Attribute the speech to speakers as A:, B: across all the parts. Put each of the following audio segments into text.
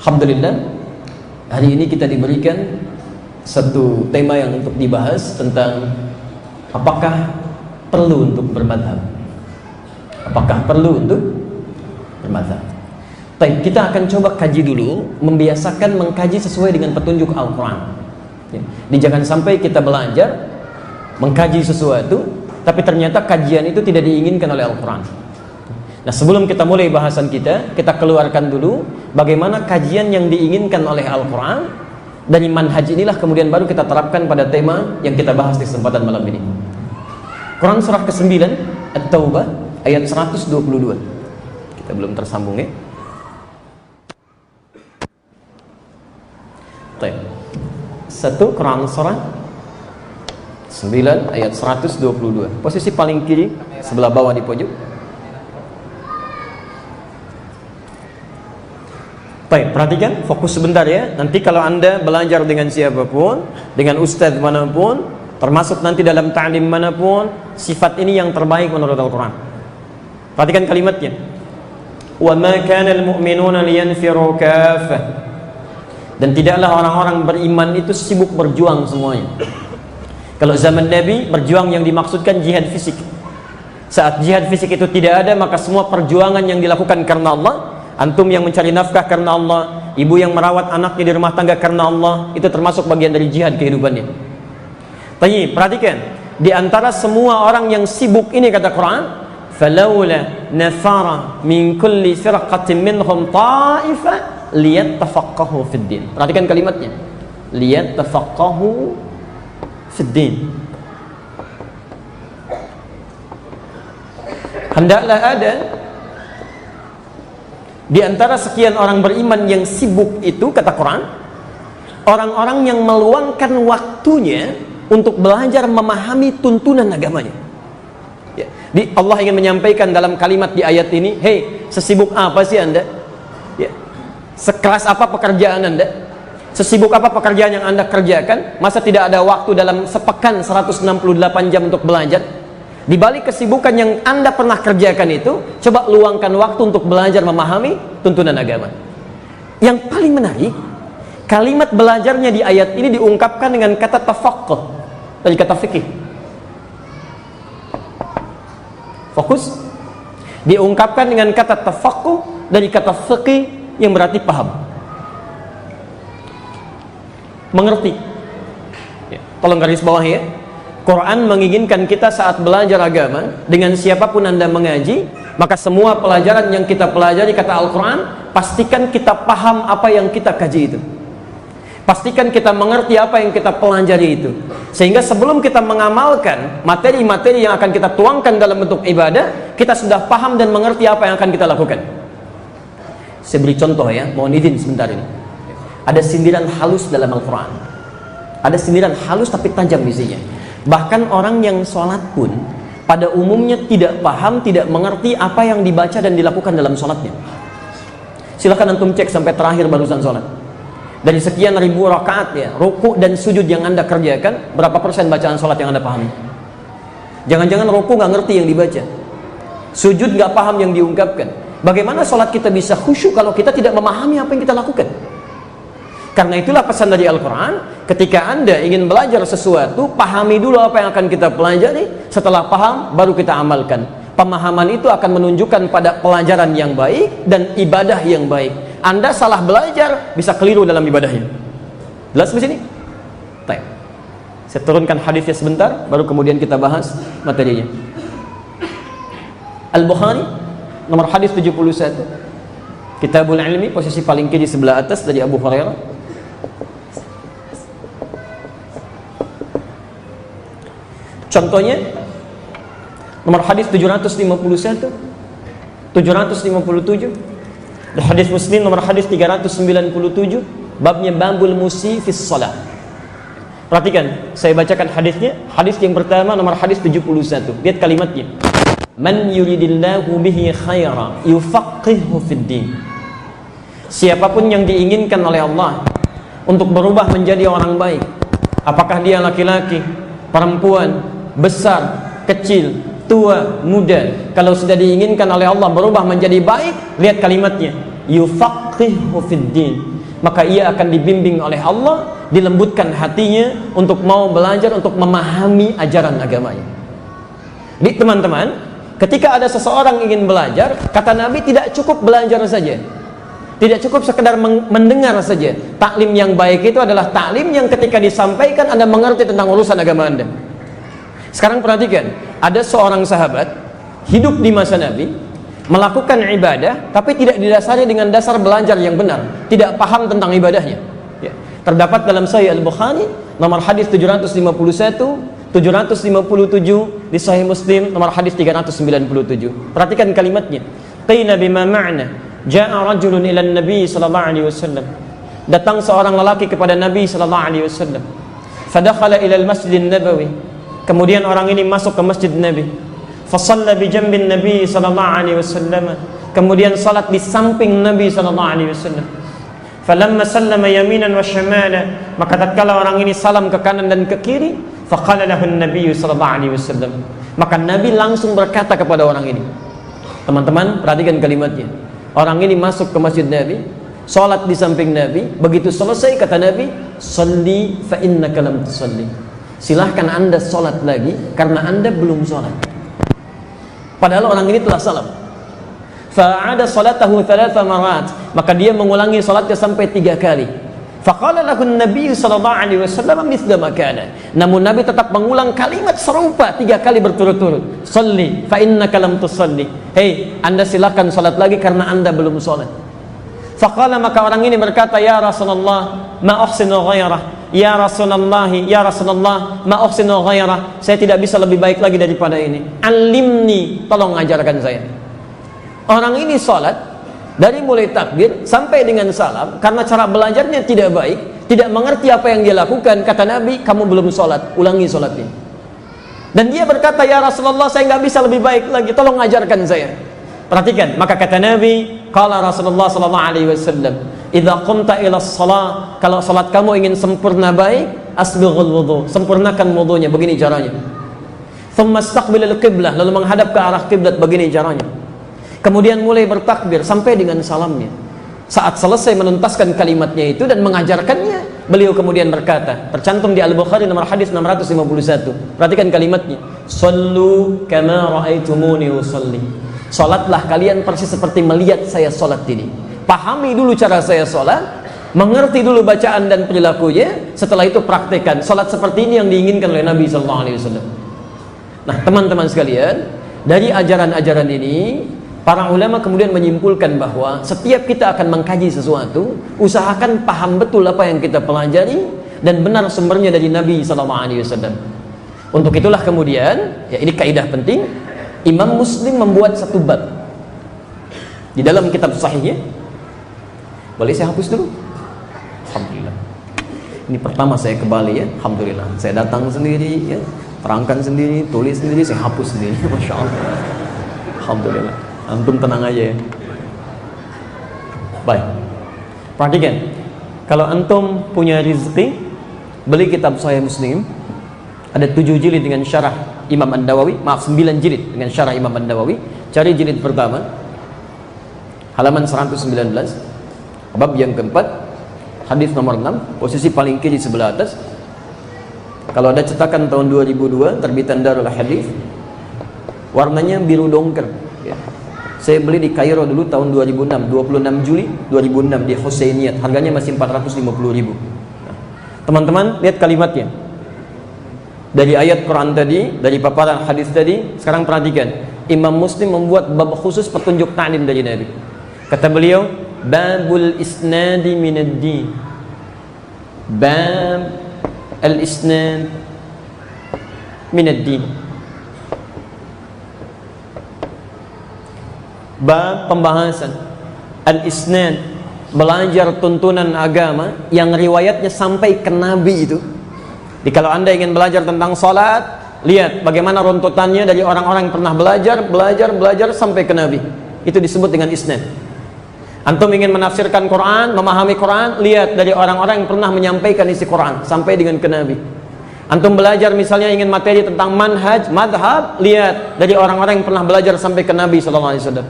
A: Alhamdulillah, hari ini kita diberikan satu tema yang untuk dibahas tentang apakah perlu untuk bermadhab. Apakah perlu untuk bermadhab? Baik, kita akan coba kaji dulu, membiasakan mengkaji sesuai dengan petunjuk Al-Quran. Jadi jangan sampai kita belajar mengkaji sesuatu, tapi ternyata kajian itu tidak diinginkan oleh Al-Quran. Nah, sebelum kita mulai bahasan kita keluarkan dulu bagaimana kajian yang diinginkan oleh Al-Quran. Dari manhaj inilah kemudian baru kita terapkan pada tema yang kita bahas di kesempatan malam ini. Quran surah ke-9 At-Taubah ayat 122. Kita belum tersambung ya. Baik. 1 Quran surah 9 ayat 122. Posisi paling kiri sebelah bawah di pojok. Baik, perhatikan, fokus sebentar ya. Nanti kalau Anda belajar dengan siapapun, dengan ustadz manapun, termasuk nanti dalam ta'lim manapun, sifat ini yang terbaik menurut Al-Quran. Perhatikan kalimatnya. Wa ma kana al-mu'minuna liyanfiru kaffah. Dan tidaklah orang-orang beriman itu sibuk berjuang semuanya. Kalau zaman Nabi, berjuang yang dimaksudkan jihad fisik. Saat jihad fisik itu tidak ada, maka semua perjuangan yang dilakukan karena Allah. Antum yang mencari nafkah karena Allah, ibu yang merawat anaknya di rumah tangga karena Allah, itu termasuk bagian dari jihad kehidupannya. Tapi perhatikan, di antara semua orang yang sibuk ini kata Quran, فَلَوْلَا نَفَرَ مِنْ كُلِّ فِرْقَةٍ مِنْهُمْ طَائِفَةٍ لِيَتَّفَقَّهُوا فِي الدِّينِ. Perhatikan kalimatnya, لِيَتَّفَقَّهُوا فِي الدِّينِ. Hendaklah ada di antara sekian orang beriman yang sibuk itu, kata Quran, orang-orang yang meluangkan waktunya untuk belajar memahami tuntunan agamanya. Ya. Allah ingin menyampaikan dalam kalimat di ayat ini, hei, sesibuk apa sih Anda? Ya. Sekeras apa pekerjaan Anda? Sesibuk apa pekerjaan yang Anda kerjakan? Masa tidak ada waktu dalam sepekan 168 jam untuk belajar? Di balik kesibukan yang Anda pernah kerjakan itu, coba luangkan waktu untuk belajar memahami tuntunan agama. Yang paling menarik, kalimat belajarnya di ayat ini diungkapkan dengan kata tafaqquh, dari kata fikih. Fokus. Diungkapkan dengan kata tafaqquh dari kata fikih yang berarti paham, mengerti. Ya, tolong garis bawah ya. Quran menginginkan kita saat belajar agama, dengan siapapun Anda mengaji, maka semua pelajaran yang kita pelajari, kata Al-Quran, pastikan kita paham apa yang kita kaji itu. Pastikan kita mengerti apa yang kita pelajari itu. Sehingga sebelum kita mengamalkan materi-materi yang akan kita tuangkan dalam bentuk ibadah, kita sudah paham dan mengerti apa yang akan kita lakukan. Saya beri contoh ya, mohon izin sebentar ini. Ada sindiran halus dalam Al-Quran. Ada sindiran halus tapi tajam isinya. Bahkan orang yang sholat pun pada umumnya tidak paham, tidak mengerti apa yang dibaca dan dilakukan dalam sholatnya. Silahkan antum cek sampai terakhir barusan sholat. Dari sekian ribu rakaat ya, ruku dan sujud yang Anda kerjakan, berapa persen bacaan sholat yang Anda pahami? Jangan-jangan ruku nggak ngerti yang dibaca, sujud nggak paham yang diungkapkan. Bagaimana sholat kita bisa khusyuk kalau kita tidak memahami apa yang kita lakukan? Karena itulah pesan dari Al-Quran, ketika Anda ingin belajar sesuatu, pahami dulu apa yang akan kita pelajari. Setelah paham, baru kita amalkan. Pemahaman itu akan menunjukkan pada pelajaran yang baik dan ibadah yang baik. Anda salah belajar, bisa keliru dalam ibadahnya. Jelas di sini? Baik. Saya turunkan hadisnya sebentar, baru kemudian kita bahas materinya. Al-Bukhari, nomor hadis 71. Kitabul Ilmi, posisi paling kiri sebelah atas dari Abu Hurairah. Contohnya nomor hadis 751, 757. Hadis Muslim nomor hadis 397, babnya babul musi fis shalah. Perhatikan, saya bacakan hadisnya. Hadis yang pertama nomor hadis 71. Lihat kalimatnya. Man yuridillahu bihi khaira yufaqqihhu fid din. Siapapun yang diinginkan oleh Allah untuk berubah menjadi orang baik, apakah dia laki-laki, perempuan, besar, kecil, tua, muda, kalau sudah diinginkan oleh Allah berubah menjadi baik, lihat kalimatnya, yufaqqihhu fid din. maka ia akan dibimbing oleh Allah, dilembutkan hatinya untuk mau belajar, untuk memahami ajaran agamanya. Jadi teman-teman, ketika ada seseorang ingin belajar, kata Nabi tidak cukup belajar saja, tidak cukup sekedar mendengar saja. Taklim yang baik itu adalah taklim yang ketika disampaikan Anda mengerti tentang urusan agama Anda. Sekarang perhatikan, ada seorang sahabat hidup di masa Nabi, melakukan ibadah tapi tidak didasari dengan dasar belajar yang benar, tidak paham tentang ibadahnya. Ya. Terdapat dalam Sahih Al-Bukhari nomor hadis 751, 757, di Sahih Muslim nomor hadis 397. Perhatikan kalimatnya. Qila bima ma'na ja'a rajulun ila Nabi sallallahu alaihi wasallam. Datang seorang lelaki kepada Nabi sallallahu alaihi wasallam. Fadakhala ila al-Masjid Nabawi. Kemudian orang ini masuk ke Masjid Nabi. Fasalla bi jambin Nabi sallallahu alaihi wasallam. Kemudian salat di samping Nabi sallallahu alaihi wasallam. Falamma sallama yaminan wa shimala, maka tatkala orang ini salam ke kanan dan ke kiri, faqala lahu an-nabiy sallallahu alaihi wasallam, maka Nabi langsung berkata kepada orang ini. Teman-teman, perhatikan kalimatnya. Orang ini masuk ke Masjid Nabi, salat di samping Nabi, begitu selesai kata Nabi, "Shalli fa innaka lam tusalli." Silahkan Anda salat lagi karena Anda belum salat. Padahal orang ini telah salam. Fa'ada salatahu 3 marat, maka dia mengulangi salatnya sampai 3 kali. Faqala lahu an-nabiy sallallahu alaihi wasallam mithla ma kana. Namun Nabi tetap mengulang kalimat serupa 3 kali berturut-turut. Shalli fa innaka lam tusalli. Hei, Anda silakan salat lagi karena Anda belum salat. Faqala, maka orang ini berkata, ya Rasulullah, ma uhsinu ghairah. Ya Rasulullah, ya Rasulullah, ma uhsinu ghairah. Saya tidak bisa lebih baik lagi daripada ini. Alimni, tolong ajarkan saya. Orang ini salat dari mulai takbir sampai dengan salam karena cara belajarnya tidak baik, tidak mengerti apa yang dia lakukan. Kata Nabi, kamu belum salat, ulangi salatnya. Dan dia berkata, ya Rasulullah, saya nggak bisa lebih baik lagi, tolong ajarkan saya. Perhatikan, maka kata Nabi, qala Rasulullah sallallahu alaihi wasallam, idza qumta ila shalah, kalau salat kamu ingin sempurna baik, asbighul wudu, sempurnakan wudunya, begini caranya. Thumma istaqbilil qiblah, lalu menghadap ke arah kiblat, begini caranya. Kemudian mulai bertakbir sampai dengan salamnya. Saat selesai menuntaskan kalimatnya itu dan mengajarkannya, beliau kemudian berkata, tercantum di Al-Bukhari nomor hadis 651. Perhatikan kalimatnya. Sallu kama ra'aitumuni usalli. Salatlah kalian persis seperti melihat saya salat ini. Pahami dulu cara saya salat, mengerti dulu bacaan dan perilakunya, setelah itu praktekkan. Salat seperti ini yang diinginkan oleh Nabi sallallahu alaihi wasallam. Nah, teman-teman sekalian, dari ajaran-ajaran ini para ulama kemudian menyimpulkan bahwa setiap kita akan mengkaji sesuatu, usahakan paham betul apa yang kita pelajari dan benar sumbernya dari Nabi SAW. Untuk itulah kemudian, ya ini kaidah penting, Imam Muslim membuat satu bab di dalam kitab sahihnya. Boleh saya hapus dulu? Alhamdulillah. Ini pertama saya ke Bali ya, alhamdulillah. Saya datang sendiri, ya, terangkan sendiri, tulis sendiri, saya hapus sendiri. Masya Allah. Alhamdulillah. Antum tenang aja ya. Baik. Perhatikan, kalau antum punya rezeki, beli kitab Sahih Muslim. Ada 7 jilid dengan syarah Imam An-Nawawi, maaf 9 jilid dengan syarah Imam An-Nawawi. Cari jilid pertama, halaman 119, bab yang keempat, hadis nomor 6, posisi paling kiri sebelah atas. Kalau ada cetakan tahun 2002 terbitan Darul Hadis, warnanya biru dongker ya. Saya beli di Kairo dulu tahun 2006, 26 Juli 2006 di Husainiyat, harganya masih 450.000. Nah, teman-teman lihat kalimatnya. Dari ayat Quran tadi, dari paparan hadis tadi, sekarang perhatikan. Imam Muslim membuat bab khusus petunjuk ta'lim dari Nabi. Kata beliau, babul isnadi minad din. Bab al-isnad minad din. Bab pembahasan al-isnad, belajar tuntunan agama yang riwayatnya sampai ke Nabi itu. Jadi kalau Anda ingin belajar tentang salat, lihat bagaimana runtutannya dari orang-orang yang pernah belajar sampai ke Nabi. Itu disebut dengan isnad. Antum ingin menafsirkan Quran, memahami Quran, lihat dari orang-orang yang pernah menyampaikan isi Quran sampai dengan ke Nabi. Antum belajar misalnya ingin materi tentang manhaj, madhab, lihat dari orang-orang yang pernah belajar sampai ke Nabi sallallahu alaihi wasallam.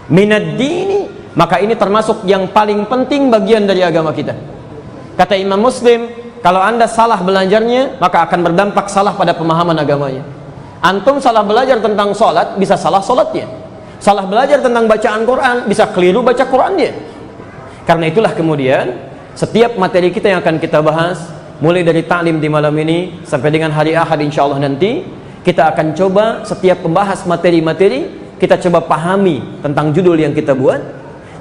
A: Minad dini maka ini termasuk yang paling penting bagian dari agama kita. Kata Imam Muslim, kalau anda salah belajarnya, maka akan berdampak salah pada pemahaman agamanya. Antum salah belajar tentang sholat, bisa salah sholatnya. Salah belajar tentang bacaan Quran, bisa keliru baca Qurannya. Karena itulah kemudian setiap materi kita yang akan kita bahas, mulai dari ta'lim di malam ini sampai dengan hari Ahad insyaallah nanti, kita akan coba setiap pembahas materi-materi, kita coba pahami tentang judul yang kita buat.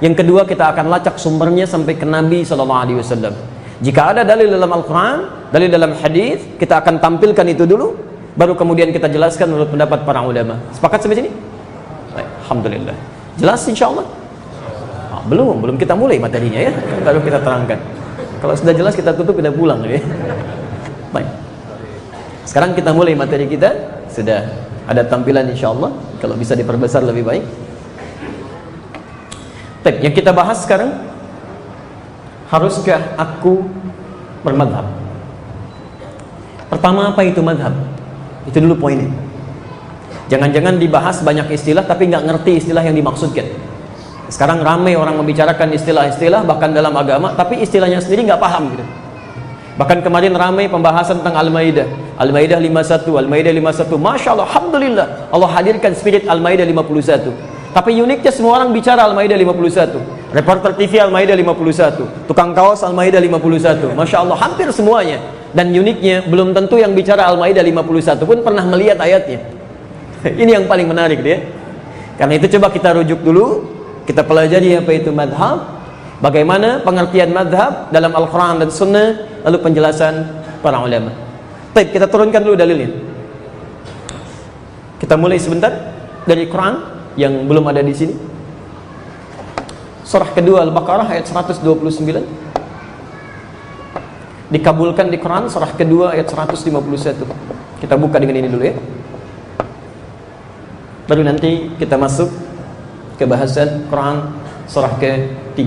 A: Yang kedua, kita akan lacak sumbernya sampai ke Nabi SAW. Jika ada dalil dalam Al-Quran, dalil dalam hadis, kita akan tampilkan itu dulu, baru kemudian kita jelaskan menurut pendapat para ulama. Sepakat sampai sini? Baik, alhamdulillah. Jelas insyaallah? Belum kita mulai materinya ya. Baru kita terangkan. Kalau sudah jelas kita tutup, kita pulang ya. Baik. Sekarang kita mulai materi kita. Sudah ada tampilan insyaallah. Kalau bisa diperbesar lebih baik. Baik, yang kita bahas sekarang, haruskah aku bermadhab? Pertama, apa itu madhab? Itu dulu poinnya. Jangan-jangan dibahas banyak istilah tapi nggak ngerti istilah yang dimaksudkan. Sekarang ramai orang membicarakan istilah-istilah bahkan dalam agama, tapi istilahnya sendiri nggak paham gitu. Bahkan kemarin ramai pembahasan tentang Al-Maidah, Al-Maidah 51, Al-Maidah 51. Masya Allah, alhamdulillah, Allah hadirkan spirit Al-Maidah 51. Tapi uniknya semua orang bicara Al-Maidah 51. Reporter TV Al-Maidah 51, tukang kaos Al-Maidah 51. Masya Allah, hampir semuanya. Dan uniknya belum tentu yang bicara Al-Maidah 51 pun pernah melihat ayatnya. Ini yang paling menarik dia. Karena itu coba kita rujuk dulu, kita pelajari apa itu madhab, bagaimana pengertian madhab dalam Al-Quran dan Sunnah, lalu penjelasan para ulama. Baik, kita turunkan dulu dalilnya. Kita mulai sebentar dari Quran yang belum ada di sini. Surah kedua Al-Baqarah ayat 129. Dikabulkan di Quran surah kedua ayat 151. Kita buka dengan ini dulu ya. Baru nanti kita masuk ke bahasan Quran surah ke-3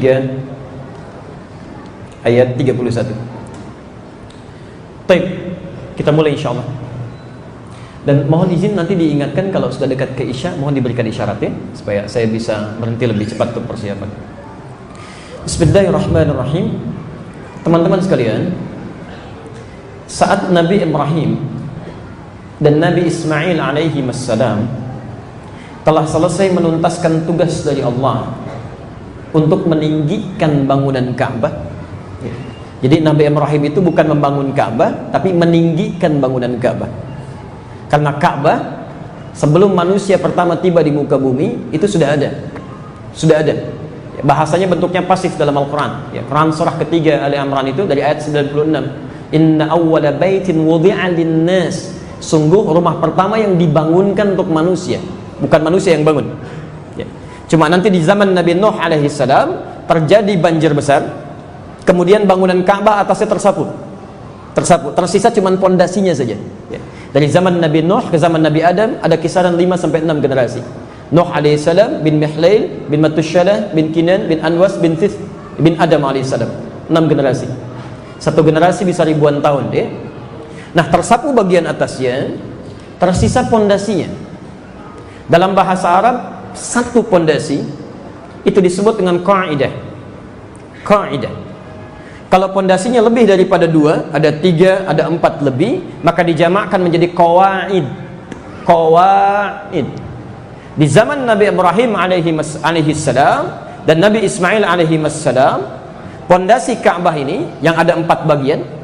A: ayat 31. Baik, kita mulai insyaallah. Dan mohon izin nanti diingatkan kalau sudah dekat ke Isya, mohon diberikan isyarat ya, supaya saya bisa berhenti lebih cepat untuk persiapan. Bismillahirrahmanirrahim. Teman-teman sekalian, saat Nabi Ibrahim dan Nabi Ismail alaihi wassalam telah selesai menuntaskan tugas dari Allah untuk meninggikan bangunan Ka'bah. Jadi Nabi Ibrahim itu bukan membangun Ka'bah, tapi meninggikan bangunan Ka'bah. Karena Ka'bah sebelum manusia pertama tiba di muka bumi itu sudah ada. Sudah ada. Bahasanya bentuknya pasif dalam Al-Quran. Ya, Quran surah ketiga Ali Imran itu dari ayat 96. Inna awwala baitin wudi'a lin-nas. Sungguh rumah pertama yang dibangunkan untuk manusia, bukan manusia yang bangun ya. Cuma nanti di zaman Nabi Nuh alaihi salam terjadi banjir besar, kemudian bangunan Ka'bah atasnya tersapu, tersisa cuma pondasinya saja ya. Dari zaman Nabi Nuh ke zaman Nabi Adam ada kisaran 5-6 generasi. Nuh alaihi salam bin Mihlail bin Matushalah bin Kinan bin Anwas bin Thith bin Adam alaihi salam, 6 generasi. Satu generasi bisa ribuan tahun ya. Nah, tersapu bagian atasnya, tersisa pondasinya. Dalam bahasa Arab, satu pondasi itu disebut dengan qaidah. Qaidah. Kalau pondasinya lebih daripada 2, ada 3, ada 4 lebih, maka dijamakkan menjadi qawaid. Qawaid. Di zaman Nabi Ibrahim alaihi salam dan Nabi Ismail alaihi salam, pondasi Ka'bah ini yang ada 4 bagian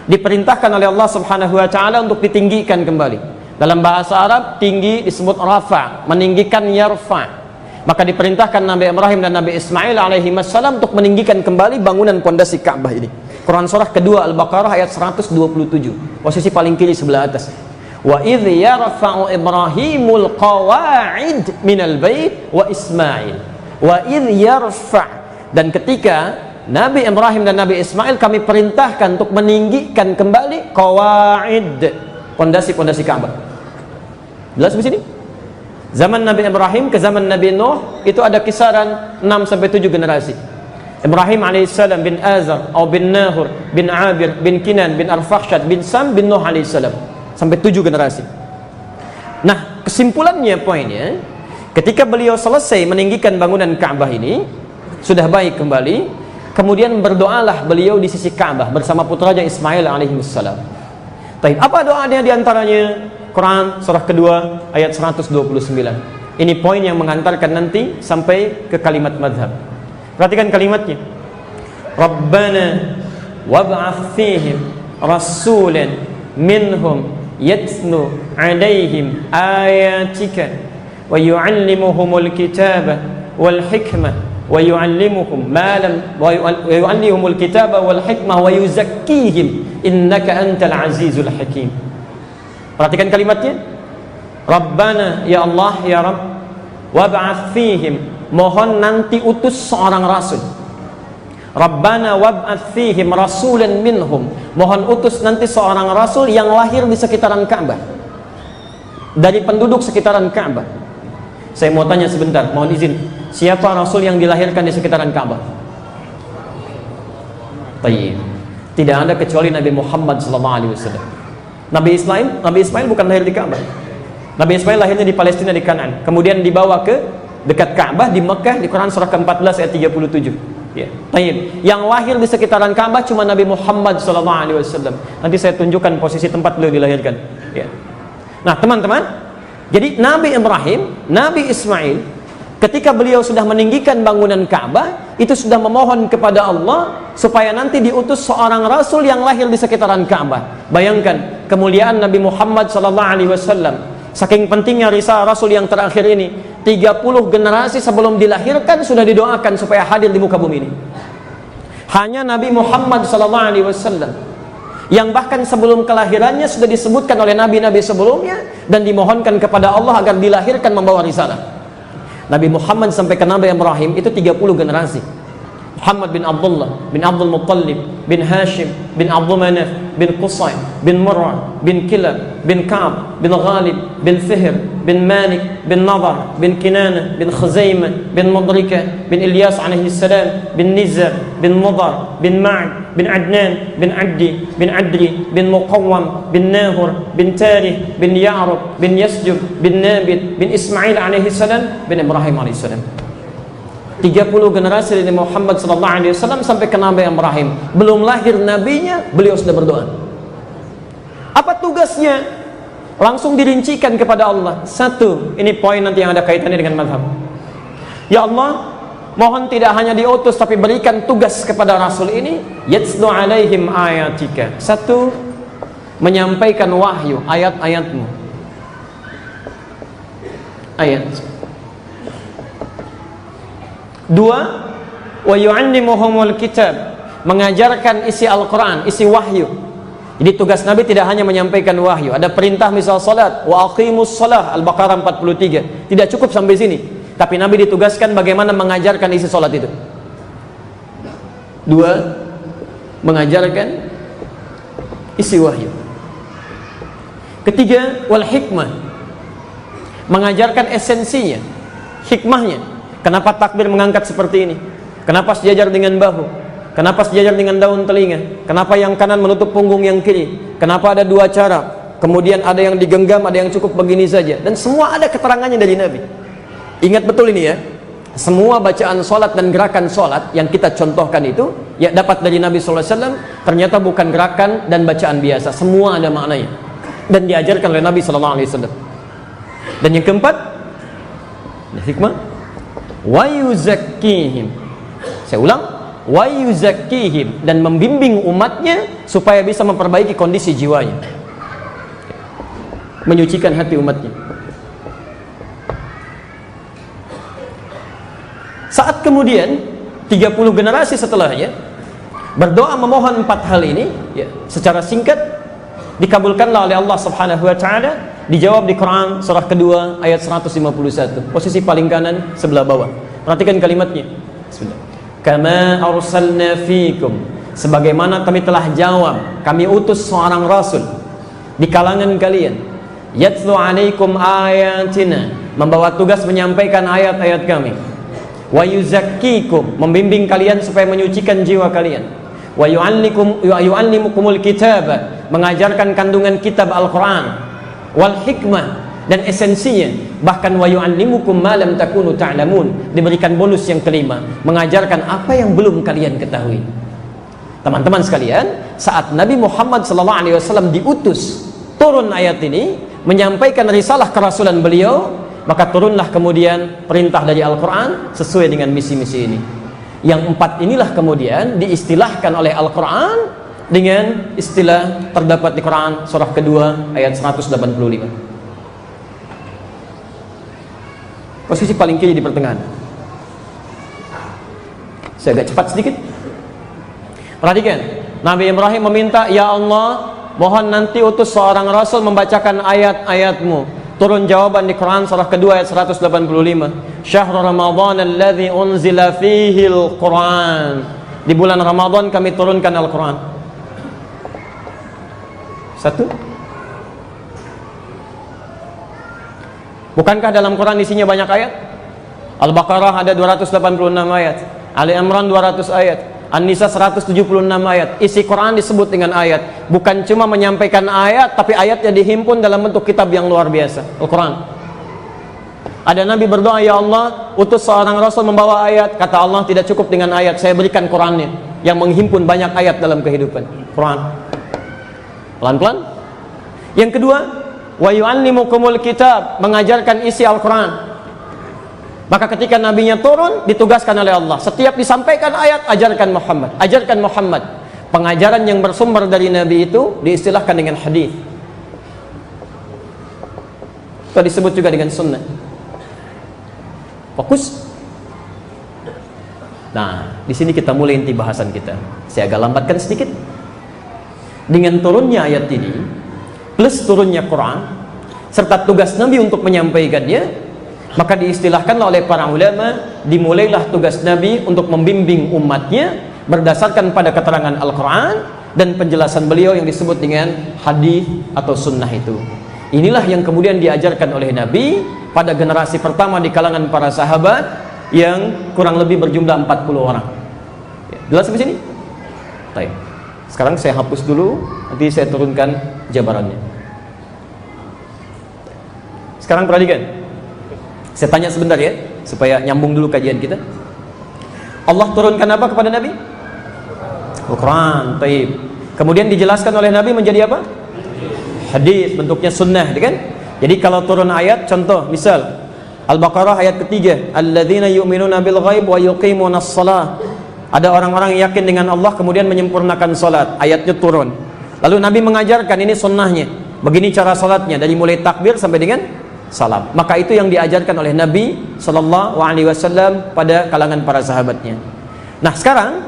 A: diperintahkan oleh Allah Subhanahu wa taala untuk ditinggikan kembali. Dalam bahasa Arab, tinggi disebut rafa, meninggikan yarfa. Maka diperintahkan Nabi Ibrahim dan Nabi Ismail alaihi wassalam untuk meninggikan kembali bangunan pondasi Ka'bah ini. Quran surah kedua Al-Baqarah ayat 127. Posisi paling kiri sebelah atas. Wa idh yarfa'u Ibrahimul qawa'id minal bait wa Ismail. Wa idh yarfa', dan ketika Nabi Ibrahim dan Nabi Ismail kami perintahkan untuk meninggikan kembali qawaid, pondasi-pondasi Ka'bah. Jelas di sini? Zaman Nabi Ibrahim ke zaman Nabi Nuh itu ada kisaran 6-7 generasi. Ibrahim alaihissalam bin Azar atau bin Nahur bin Abir bin Kinan bin Arfakhshad bin Sam bin Nuh alaihissalam, sampai 7 generasi. Nah, kesimpulannya, poinnya, ketika beliau selesai meninggikan bangunan Ka'bah ini, sudah baik kembali, kemudian berdoalah beliau di sisi Ka'bah bersama putranya Ismail alaihissalam. Baik, apa doanya di antaranya? Quran surah kedua ayat 129. Ini poin yang mengantarkan nanti sampai ke kalimat madhab. Perhatikan kalimatnya. Rabbana wab'ath fihim rasulan minhum yatlu alaihim ayatika wa yu'allimuhumul kitaba wal hikmah wa yu'allimuhum ma lam wa yu'allimuhumul kitaba wal hikmah wa yuzakkihim innaka antal azizul hakim. Perhatikan kalimatnya. Rabbana, ya Allah, ya Rabb, wab'ath fihim, mohon nanti utus seorang rasul. Rabbana wab'ath fihim rasulan minhum, mohon utus nanti seorang rasul yang lahir di sekitaran Ka'bah, dari penduduk sekitaran Ka'bah. Saya mau tanya sebentar, mohon izin, siapa rasul yang dilahirkan di sekitaran Ka'bah? Tayyib. Tidak ada kecuali Nabi Muhammad SAW. Nabi Ismail bukan lahir di Ka'bah. Nabi Ismail lahirnya di Palestina, di Kanaan, kemudian dibawa ke dekat Ka'bah di Mekah, di Quran surah ke-14 ayat 37. Ya. Tayyib. Yang lahir di sekitaran Ka'bah cuma Nabi Muhammad SAW. Nanti saya tunjukkan posisi tempat beliau dilahirkan. Ya. Nah, teman-teman, jadi Nabi Ibrahim, Nabi Ismail, ketika beliau sudah meninggikan bangunan Ka'bah, itu sudah memohon kepada Allah supaya nanti diutus seorang rasul yang lahir di sekitaran Ka'bah. Bayangkan kemuliaan Nabi Muhammad SAW. Saking pentingnya risalah Rasul yang terakhir ini, 30 generasi sebelum dilahirkan sudah didoakan supaya hadir di muka bumi ini. Hanya Nabi Muhammad SAW yang bahkan sebelum kelahirannya sudah disebutkan oleh nabi-nabi sebelumnya dan dimohonkan kepada Allah agar dilahirkan membawa risalah. Nabi Muhammad sampai ke Nabi Ibrahim itu 30 generasi. Muhammad bin Abdullah bin Abdul Muttalib bin Hashim bin Abdul Manaf bin Qusay bin Murrah bin Kilab bin Ka'ab bin Ghalib bin Fihr bin Malik bin Nadar bin Kinana bin Khuzaimah bin Mudrika bin Ilyas alaihi salam bin Nizar bin Mudar bin Ma'ad bin Adnan bin Addi bin Adri bin Muqawwam bin Nahur bin Tarih bin Ya'rub bin Yasjub bin Nabit bin Ismail alaihi salam bin Ibrahim alaihi salam. 30 generasi dari Muhammad SAW sampai ke Nabi Ibrahim. Belum lahir nabinya, beliau sudah berdoa. Apa tugasnya? Langsung dirincikan kepada Allah. Satu, ini poin nanti yang ada kaitannya dengan mazhab. Ya Allah, mohon tidak hanya diutus tapi berikan tugas kepada Rasul ini, yatslu alaihim ayatika. Satu, menyampaikan wahyu, ayat-ayatmu. Ayat. Dua, wa yu'allimuhumul kitab, mengajarkan isi Al-Quran, isi wahyu. Jadi tugas Nabi tidak hanya menyampaikan wahyu. Ada perintah misal salat, wa aqimus salah, Al-Baqarah 43. Tidak cukup sampai sini, tapi Nabi ditugaskan bagaimana mengajarkan isi salat itu. Dua, mengajarkan isi wahyu. Ketiga, wal hikmah, mengajarkan esensinya, hikmahnya. Kenapa takbir mengangkat seperti ini? Kenapa sejajar dengan bahu? Kenapa sejajar dengan daun telinga? Kenapa yang kanan menutup punggung yang kiri? Kenapa ada dua cara? Kemudian ada yang digenggam, ada yang cukup begini saja. Dan semua ada keterangannya dari Nabi. Ingat betul ini ya. Semua bacaan solat dan gerakan solat yang kita contohkan itu, ya dapat dari Nabi SAW, ternyata bukan gerakan dan bacaan biasa. Semua ada maknanya. Dan diajarkan oleh Nabi SAW. Dan yang keempat, hikmah, wa yuzakkihim. Saya ulang, wa yuzakkihim, dan membimbing umatnya supaya bisa memperbaiki kondisi jiwanya, menyucikan hati umatnya. Saat kemudian 30 generasi setelahnya berdoa memohon 4 hal ini, ya, secara singkat dikabulkanlah oleh Allah Subhanahu wa taala. Dijawab di Quran surah kedua ayat 151, posisi paling kanan sebelah bawah. Perhatikan kalimatnya. Bismillah. Kama arsalna fikum, sebagaimana kami telah jawab, kami utus seorang rasul di kalangan kalian. Yatlu alaikum ayatina, membawa tugas menyampaikan ayat-ayat kami. Wa yuzakkikum, membimbing kalian supaya menyucikan jiwa kalian. Wa yu'allimukumul kitaba, mengajarkan kandungan kitab Al-Quran. Wal hikmah, dan esensinya. Bahkan wa yu'allimukum ma lam takunu ta'lamun, diberikan bonus yang kelima, mengajarkan apa yang belum kalian ketahui. Teman-teman sekalian, saat Nabi Muhammad SAW diutus turun ayat ini menyampaikan risalah kerasulan beliau, maka turunlah kemudian perintah dari Al-Quran sesuai dengan misi-misi ini. Yang empat inilah kemudian diistilahkan oleh Al-Quran dengan istilah terdapat di Quran surah kedua ayat 185. Posisi paling kiri di pertengahan. Saya agak cepat sedikit. Perhatikan, Nabi Ibrahim meminta, ya Allah, mohon nanti utus seorang rasul membacakan ayat-ayatmu. Turun jawaban di Quran surah kedua ayat 185. Syahrul Ramadan alladzi unzila fihi al-Quran. Di bulan Ramadan kami turunkan Al-Quran. Satu. Bukankah dalam Quran isinya banyak ayat? Al-Baqarah ada 286 ayat, Ali Imran 200 ayat, An-Nisa 176 ayat. Isi Quran disebut dengan ayat. Bukan cuma menyampaikan ayat, tapi ayatnya dihimpun dalam bentuk kitab yang luar biasa, Al-Quran. Ada Nabi berdoa, ya Allah, utus seorang Rasul membawa ayat. Kata Allah, tidak cukup dengan ayat, saya berikan Qurannya yang menghimpun banyak ayat dalam kehidupan. Quran. Pelan-pelan. Yang kedua, wa yu'allimukumul kitab, mengajarkan isi Al-Quran. Maka ketika nabinya turun, ditugaskan oleh Allah, setiap disampaikan ayat, ajarkan Muhammad, ajarkan Muhammad. Pengajaran yang bersumber dari nabi itu diistilahkan dengan hadis. Itu disebut juga dengan sunnah. Fokus. Nah, di sini kita mulai inti bahasan kita. Saya agak lambatkan sedikit. Dengan turunnya ayat ini, plus turunnya Quran, serta tugas nabi untuk menyampaikannya, maka diistilahkan oleh para ulama, dimulailah tugas Nabi untuk membimbing umatnya berdasarkan pada keterangan Al-Quran dan penjelasan beliau yang disebut dengan hadis atau sunnah itu. Inilah yang kemudian diajarkan oleh Nabi pada generasi pertama di kalangan para sahabat yang kurang lebih berjumlah 40 orang. Jelas sampai sini? Baik. Sekarang saya hapus dulu, nanti saya turunkan jabarannya. Sekarang perhatikan. Saya tanya sebentar ya, supaya nyambung dulu kajian kita. Allah turunkan apa kepada Nabi? Al-Quran. Taib. Kemudian dijelaskan oleh Nabi menjadi apa? Hadis, bentuknya sunnah, kan? Jadi kalau turun ayat, contoh, misal Al-Baqarah ayat ketiga, alladzina yu'minuna bil ghaib wa yuqimunas shalah. Ada orang-orang yang yakin dengan Allah kemudian menyempurnakan salat. Ayatnya turun. Lalu Nabi mengajarkan ini sunnahnya. Begini cara salatnya dari mulai takbir sampai dengan salam. Maka itu yang diajarkan oleh Nabi Sallallahu Alaihi Wasallam pada kalangan para sahabatnya. Nah sekarang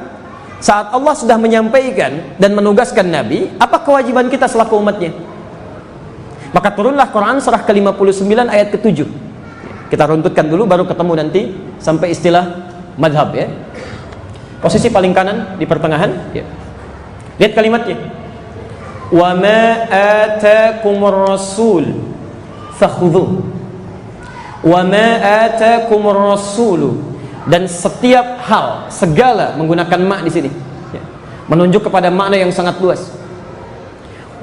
A: saat Allah sudah menyampaikan dan menugaskan Nabi, apa kewajiban kita selaku umatnya? Maka turunlah Quran surah ke-59 ayat ke-7. Kita runtutkan dulu baru ketemu nanti sampai istilah madhab ya. Posisi paling kanan di pertengahan ya. Lihat kalimatnya. Wa ma atakumur rasul fakhudhu wa ma atakumur rasulu, dan setiap hal, segala, menggunakan ma di sini ya, menunjuk kepada makna yang sangat luas.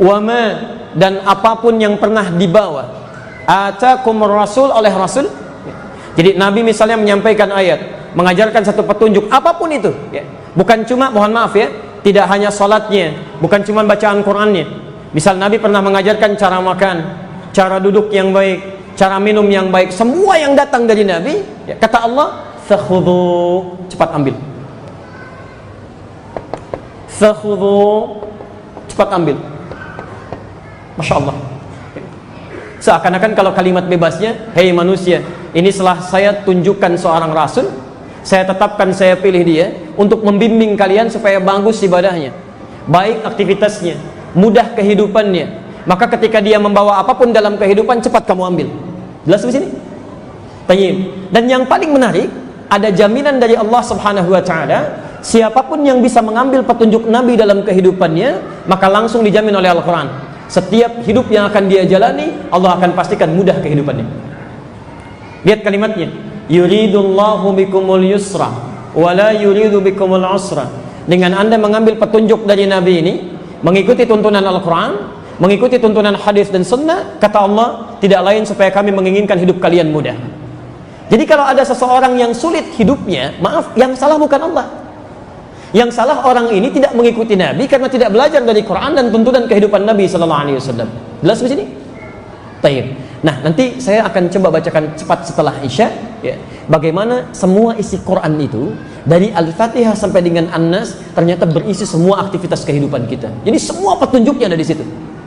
A: Wa ma, dan apapun yang pernah dibawa atakumur rasul, oleh rasul ya. Jadi Nabi misalnya menyampaikan ayat, mengajarkan satu petunjuk apapun itu ya. Bukan cuma, mohon maaf ya, tidak hanya salatnya, bukan cuma bacaan Qurannya. Misal Nabi pernah mengajarkan cara makan, cara duduk yang baik, cara minum yang baik, semua yang datang dari Nabi ya, kata Allah, fakhudhu, cepat ambil. Fakhudhu, cepat ambil. Masya Allah. Seakan-akan kalau kalimat bebasnya, hei manusia, ini setelah saya tunjukkan seorang rasul, saya tetapkan, saya pilih dia untuk membimbing kalian supaya bagus ibadahnya, baik aktivitasnya, mudah kehidupannya. Maka ketika dia membawa apapun dalam kehidupan, cepat kamu ambil. Jelas di sini? Tayyib. Dan yang paling menarik, ada jaminan dari Allah Subhanahu wa taala, siapapun yang bisa mengambil petunjuk Nabi dalam kehidupannya, maka langsung dijamin oleh Al-Qur'an. Setiap hidup yang akan dia jalani, Allah akan pastikan mudah kehidupannya. Lihat kalimatnya. Yuridullahu bikumul yusra wa la yuridu bikumul usra. Dengan Anda mengambil petunjuk dari Nabi ini, mengikuti tuntunan Al-Qur'an, mengikuti tuntunan hadis dan sunnah, kata Allah, tidak lain supaya kami menginginkan hidup kalian mudah. Jadi kalau ada seseorang yang sulit hidupnya, maaf, yang salah bukan Allah. Yang salah orang ini tidak mengikuti Nabi karena tidak belajar dari Quran dan tuntunan kehidupan Nabi sallallahu alaihi wasallam. Jelas di sini? Tayyib. Nah, nanti saya akan coba bacakan cepat setelah Isya, ya, bagaimana semua isi Quran itu dari Al-Fatihah sampai dengan An-Nas ternyata berisi semua aktivitas kehidupan kita. Jadi semua petunjuknya ada di situ.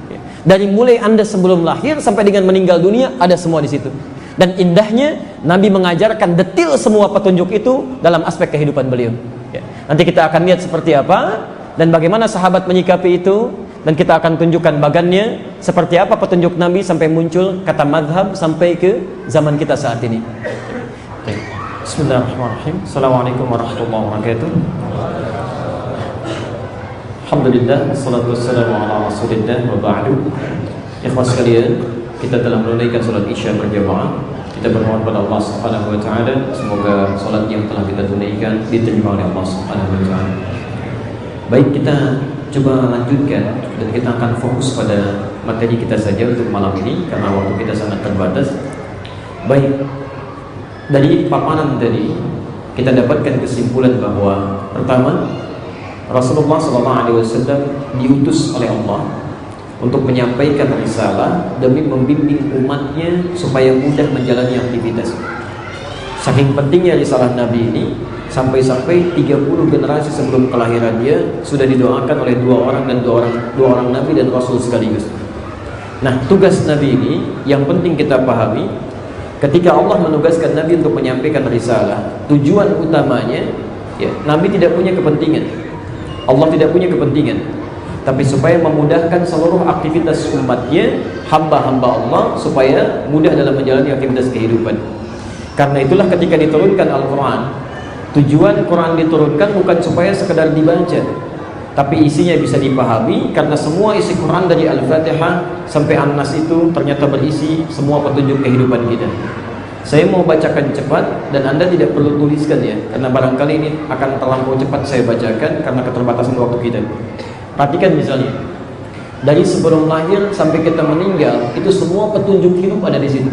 A: Ya. Dari mulai Anda sebelum lahir sampai dengan meninggal dunia ada semua di situ. Dan indahnya Nabi mengajarkan detail semua petunjuk itu dalam aspek kehidupan beliau. Ya. Nanti kita akan lihat seperti apa dan bagaimana sahabat menyikapi itu. Dan kita akan tunjukkan bagannya seperti apa petunjuk Nabi sampai muncul kata madhab sampai ke zaman kita saat ini. Bismillahirrahmanirrahim. Assalamualaikum warahmatullahi wabarakatuh. Alhamdulillah, wassalatu wassalamu ala rasulillah wa ba'du. Ikhwas sekalian, kita telah menunaikan salat Isya berjamaah. Kita bermohon pada Allah Subhanahu wa taala semoga salat yang telah kita tunaikan diterima oleh Allah Subhanahu wa taala. Baik, kita coba lanjutkan dan kita akan fokus pada materi kita saja untuk malam ini karena waktu kita sangat terbatas. Baik, dari paparan tadi kita dapatkan kesimpulan bahwa pertama, Rasulullah SAW diutus oleh Allah untuk menyampaikan risalah demi membimbing umatnya supaya mudah menjalani aktivitas. Saking pentingnya risalah Nabi ini sampai-sampai 30 generasi sebelum kelahiran dia sudah didoakan oleh dua orang Nabi dan Rasul sekaligus. Nah, tugas Nabi ini yang penting kita pahami. Ketika Allah menugaskan Nabi untuk menyampaikan risalah, tujuan utamanya, ya, Nabi tidak punya kepentingan, Allah tidak punya kepentingan, tapi supaya memudahkan seluruh aktivitas umatnya, hamba-hamba Allah, supaya mudah dalam menjalani aktivitas kehidupan. Karena itulah ketika diturunkan Al-Quran, tujuan Quran diturunkan bukan supaya sekedar dibaca, tapi isinya bisa dipahami, karena semua isi Quran dari Al-Fatihah sampai An-Nas itu ternyata berisi semua petunjuk kehidupan kita. Saya mau bacakan cepat dan Anda tidak perlu tuliskan ya, karena barangkali ini akan terlampau cepat saya bacakan karena keterbatasan waktu kita. Perhatikan misalnya, dari sebelum lahir sampai kita meninggal itu semua petunjuk hidup ada di situ.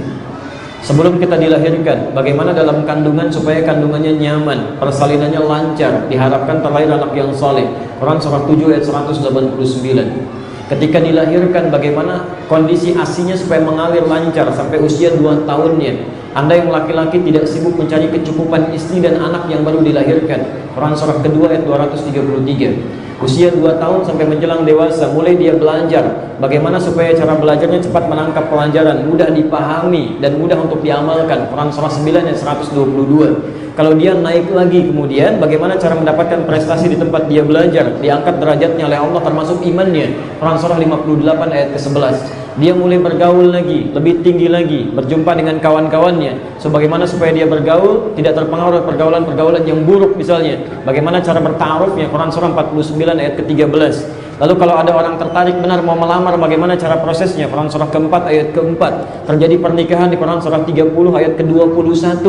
A: Sebelum kita dilahirkan, bagaimana dalam kandungan supaya kandungannya nyaman, persalinannya lancar, diharapkan terlahir anak yang saleh. Quran surah 7 ayat 189. Ketika dilahirkan, bagaimana kondisi ASI-nya supaya mengalir lancar sampai usia 2 tahunnya. Anda yang laki-laki tidak sibuk mencari kecukupan istri dan anak yang baru dilahirkan. Quran surah kedua ayat 233. Usia 2 tahun sampai menjelang dewasa, mulai dia belajar bagaimana supaya cara belajarnya cepat menangkap pelajaran, mudah dipahami dan mudah untuk diamalkan. Quran surah 9 ayat 122. Kalau dia naik lagi kemudian, bagaimana cara mendapatkan prestasi di tempat dia belajar, diangkat derajatnya oleh Allah termasuk imannya. Quran surah 58 ayat ke-11. Dia mulai bergaul lagi, lebih tinggi lagi, berjumpa dengan kawan-kawannya. So, bagaimana supaya dia bergaul tidak terpengaruh pergaulan-pergaulan yang buruk misalnya. Bagaimana cara bertaarufnya, Quran surah 49 ayat ke-13. Lalu kalau ada orang tertarik benar mau melamar, bagaimana cara prosesnya? Quran surah keempat ayat keempat. Terjadi pernikahan di Quran surah 30 ayat ke-21.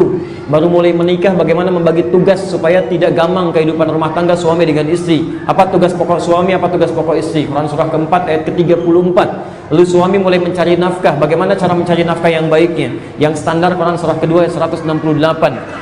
A: Baru mulai menikah, bagaimana membagi tugas supaya tidak gamang kehidupan rumah tangga suami dengan istri. Apa tugas pokok suami, apa tugas pokok istri? Quran surah keempat ayat ke-34. Lalu suami mulai mencari nafkah, bagaimana cara mencari nafkah yang baiknya? Yang standar Quran surah kedua ayat 168.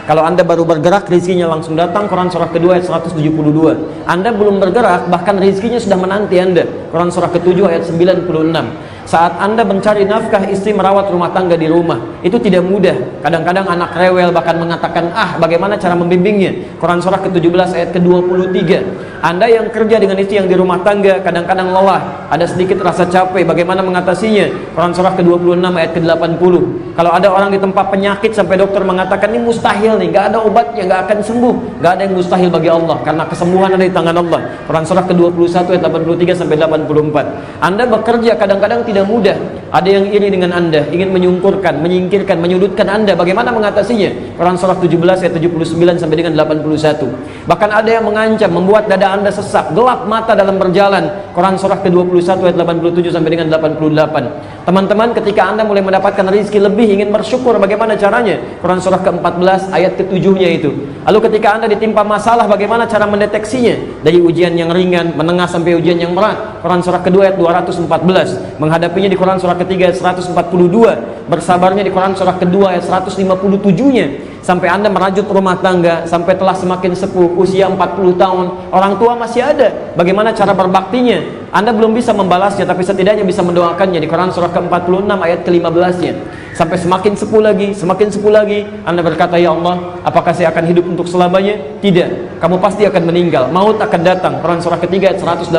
A: Kalau Anda baru bergerak, rezekinya langsung datang. Quran surah kedua ayat 172. Anda belum bergerak, bahkan rezekinya sudah menanti Anda. Quran surah ke-7 ayat 96. Saat Anda mencari nafkah, istri merawat rumah tangga di rumah, itu tidak mudah. Kadang-kadang anak rewel bahkan mengatakan, bagaimana cara membimbingnya? Quran surah ke-17 ayat ke-23. Anda yang kerja dengan istri yang di rumah tangga, kadang-kadang lelah, ada sedikit rasa capek, bagaimana mengatasinya? Quran surah ke-26 ayat ke-80. Kalau ada orang di tempat penyakit sampai dokter mengatakan ini mustahil nih, gak ada obatnya, gak akan sembuh. Gak ada yang mustahil bagi Allah, karena kesembuhan ada di tangan Allah. Quran surah ke-21 ayat 83 sampai 84. Anda bekerja kadang-kadang tidak mudah. Ada yang iri dengan Anda, ingin menyungkurkan, menyingkirkan, menyudutkan Anda. Bagaimana mengatasinya? Quran surah 17 ayat 79 sampai dengan 81. Bahkan ada yang mengancam, membuat dada Anda sesak, gelap mata dalam berjalan. Quran surah ke-21 ayat 87 sampai dengan 88. Teman-teman, ketika Anda mulai mendapatkan rezeki lebih, ingin bersyukur, bagaimana caranya? Quran surah ke-14 ayat ke-7-nya itu. Lalu ketika Anda ditimpa masalah, bagaimana cara mendeteksinya? Dari ujian yang ringan, menengah sampai ujian yang berat. Quran surah kedua ayat 214. Menghadapinya di Quran surah ketiga ayat 142. Bersabarnya di Quran surah kedua ayat 157-nya. Sampai Anda merajut rumah tangga, sampai telah semakin sepuh, usia 40 tahun, orang tua masih ada. Bagaimana cara berbaktinya? Anda belum bisa membalasnya, tapi setidaknya bisa mendoakannya di Quran surah ke-46 ayat ke-15-nya. Sampai semakin sepuh lagi, Anda berkata, ya Allah, apakah saya akan hidup untuk selamanya? Tidak, kamu pasti akan meninggal, maut akan datang. Quran surah ketiga ayat 185.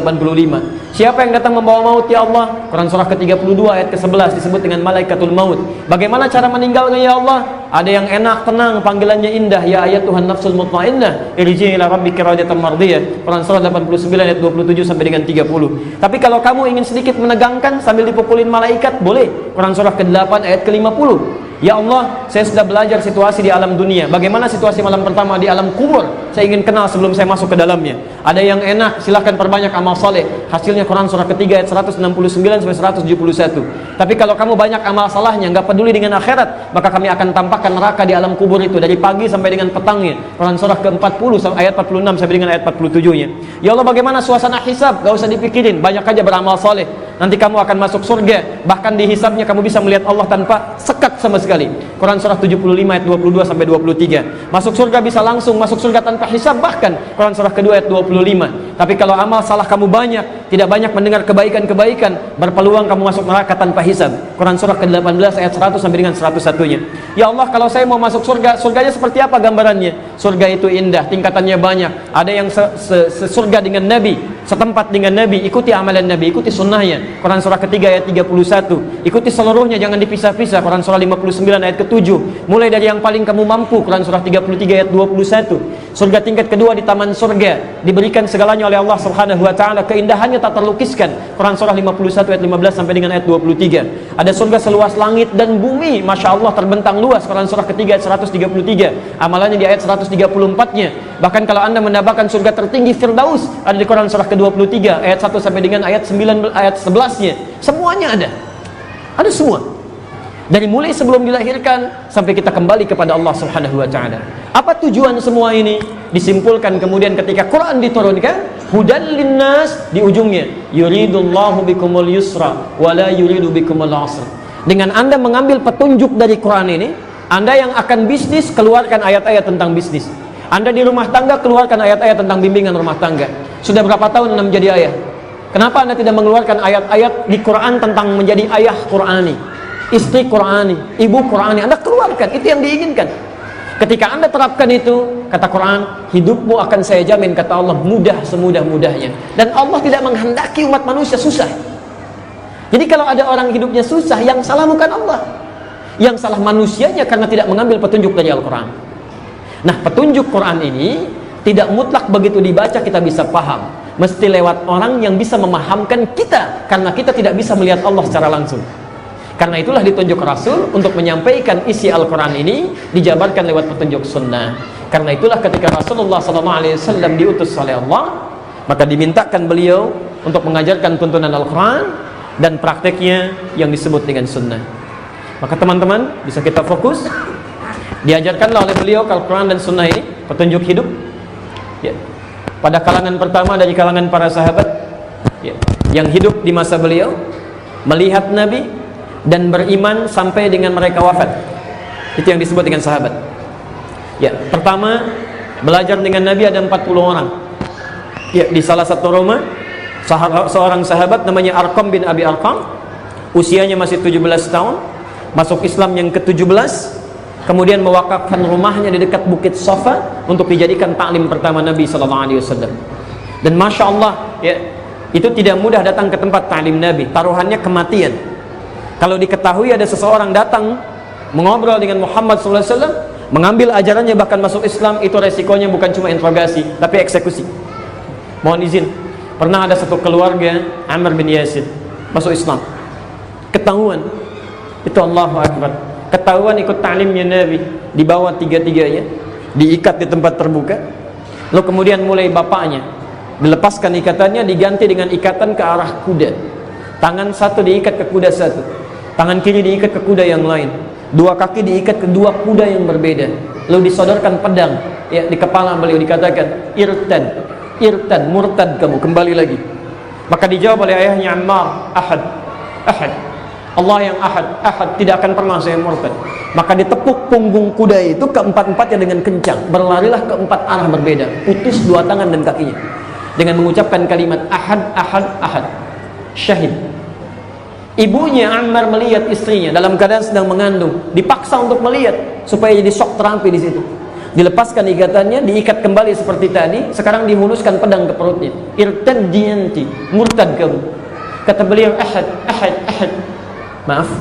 A: Siapa yang datang membawa maut, ya Allah? Quran surah ke-32 ayat ke-11 disebut dengan malaikatul maut. Bagaimana cara meninggalnya, ya Allah? Ada yang enak, tenang, panggilannya indah, ya ayat Tuhan nafsul mutmainnah, irji'i ila rabbika radiyatan mardiyah. Quran surah 89 ayat 27 sampai dengan 30. Tapi kalau kamu ingin sedikit menegangkan sambil dipukulin malaikat, boleh. Quran surah ke-8 ayat ke-50. Ya Allah, saya sudah belajar situasi di alam dunia. Bagaimana situasi malam pertama di alam kubur? Saya ingin kenal sebelum saya masuk ke dalamnya. Ada yang enak, silahkan perbanyak amal soleh. Hasilnya Quran surah ketiga ayat 169 sampai 171. Tapi kalau kamu banyak amal salahnya, nggak peduli dengan akhirat, maka kami akan tampakkan neraka di alam kubur itu dari pagi sampai dengan petangnya. Quran surah ke-40 ayat 46 sampai dengan ayat 47-nya. Ya Allah, bagaimana suasana hisab? Gak usah dipikirin, banyak aja beramal soleh. Nanti kamu akan masuk surga. Bahkan di hisabnya kamu bisa melihat Allah tanpa sekat sama sekali. Quran surah 75 ayat 22 sampai 23. Masuk surga bisa langsung, masuk surga tanpa hisab bahkan. Quran surah kedua ayat 25. Tapi kalau amal salah kamu banyak, tidak banyak mendengar kebaikan-kebaikan, berpeluang kamu masuk neraka tanpa hisab. Quran surah ke-18 ayat 100 sampai dengan 101-nya. Ya Allah, kalau saya mau masuk surga, surganya seperti apa gambarannya? Surga itu indah, tingkatannya banyak. Ada yang surga dengan Nabi, setempat dengan Nabi, ikuti amalan Nabi, ikuti sunnahnya. Quran surah ketiga ayat 31. Ikuti seluruhnya, jangan dipisah-pisah. Quran surah 59 ayat ke-7. Mulai dari yang paling kamu mampu. Quran surah 33 ayat 21. Surga tingkat kedua di taman surga, diberikan segalanya oleh Allah Subhanahu wa taala, keindahannya tak terlukiskan. Quran surah 51 ayat 15 sampai dengan ayat 23. Ada surga seluas langit dan bumi, Masya Allah, terbentang luas. Quran surah ketiga ayat 133. Amalannya di ayat 134-nya. Bahkan kalau Anda mendapatkan surga tertinggi Firdaus, ada di Quran surah ke-23 ayat 1 sampai dengan ayat 9 ayat 11-nya. Semuanya ada. Ada semua. Dari mulai sebelum dilahirkan sampai kita kembali kepada Allah Subhanahu wa taala. Apa tujuan semua ini? Disimpulkan kemudian ketika Quran diturunkan, hudal linnas di ujungnya, yuridullahu bikumul yusra wa la yuridu bikumul usra. Dengan Anda mengambil petunjuk dari Quran ini, Anda yang akan bisnis, keluarkan ayat-ayat tentang bisnis. Anda di rumah tangga, keluarkan ayat-ayat tentang bimbingan rumah tangga. Sudah berapa tahun Anda menjadi ayah? Kenapa Anda tidak mengeluarkan ayat-ayat di Quran tentang menjadi ayah Qurani, istri Qurani, ibu Qurani? Anda keluarkan, itu yang diinginkan. Ketika Anda terapkan itu, kata Quran, hidupmu akan saya jamin, kata Allah, mudah semudah-mudahnya. Dan Allah tidak menghendaki umat manusia susah. Jadi kalau ada orang hidupnya susah, yang salah bukan Allah, yang salah manusianya karena tidak mengambil petunjuk dari Al-Quran. Nah, petunjuk Quran ini tidak mutlak begitu dibaca kita bisa paham, mesti lewat orang yang bisa memahamkan kita, karena kita tidak bisa melihat Allah secara langsung. Karena itulah ditunjuk Rasul untuk menyampaikan isi Al-Quran ini, dijabarkan lewat petunjuk sunnah. Karena itulah ketika Rasulullah SAW diutus oleh Allah, maka dimintakan beliau untuk mengajarkan tuntunan Al-Quran dan prakteknya yang disebut dengan sunnah. Maka teman-teman bisa kita fokus, diajarkanlah oleh beliau Al-Quran dan sunnah ini, petunjuk hidup ya. Pada kalangan pertama dari kalangan para sahabat ya, yang hidup di masa beliau, melihat Nabi dan beriman sampai dengan mereka wafat. Itu yang disebut dengan sahabat ya. Pertama, belajar dengan Nabi ada 40 orang ya. Di salah satu rumah seorang sahabat namanya Arqam bin Abi Arqam, usianya masih 17 tahun, masuk Islam yang ke-17, kemudian mewakafkan rumahnya di dekat Bukit Safa untuk dijadikan taklim pertama Nabi SAW. Dan Masya Allah ya, itu tidak mudah datang ke tempat taklim Nabi, taruhannya kematian. Kalau diketahui ada seseorang datang mengobrol dengan Muhammad SAW, mengambil ajarannya bahkan masuk Islam, itu resikonya bukan cuma interogasi tapi eksekusi. Mohon izin, pernah ada satu keluarga, Amr bin Yasir, masuk Islam, ketahuan, itu Allahu Akbar, ketahuan ikut ta'limnya Nabi, dibawa tiga-tiganya, diikat di tempat terbuka, lalu kemudian mulai bapaknya dilepaskan ikatannya, diganti dengan ikatan ke arah kuda, tangan satu diikat ke kuda satu, tangan kiri diikat ke kuda yang lain, dua kaki diikat ke dua kuda yang berbeda, lalu disodorkan pedang ya di kepala beliau, dikatakan irtad, irtad, murtad kamu, kembali lagi. Maka dijawab oleh ayahnya Ammar, ahad, ahad, Allah yang ahad, ahad, tidak akan pernah saya murtad. Maka ditepuk punggung kuda itu keempat-empatnya dengan kencang, berlarilah ke empat arah berbeda, putus dua tangan dan kakinya dengan mengucapkan kalimat ahad, ahad, ahad. Syahid. Ibunya Ammar melihat istrinya dalam keadaan sedang mengandung, dipaksa untuk melihat supaya jadi shock terapi di situ. Dilepaskan ikatannya, diikat kembali seperti tadi, sekarang dihuluskan pedang ke perutnya. Irtad dianti, murtad kamu. Kata beliau, ahad, ahad, ahad. Maaf,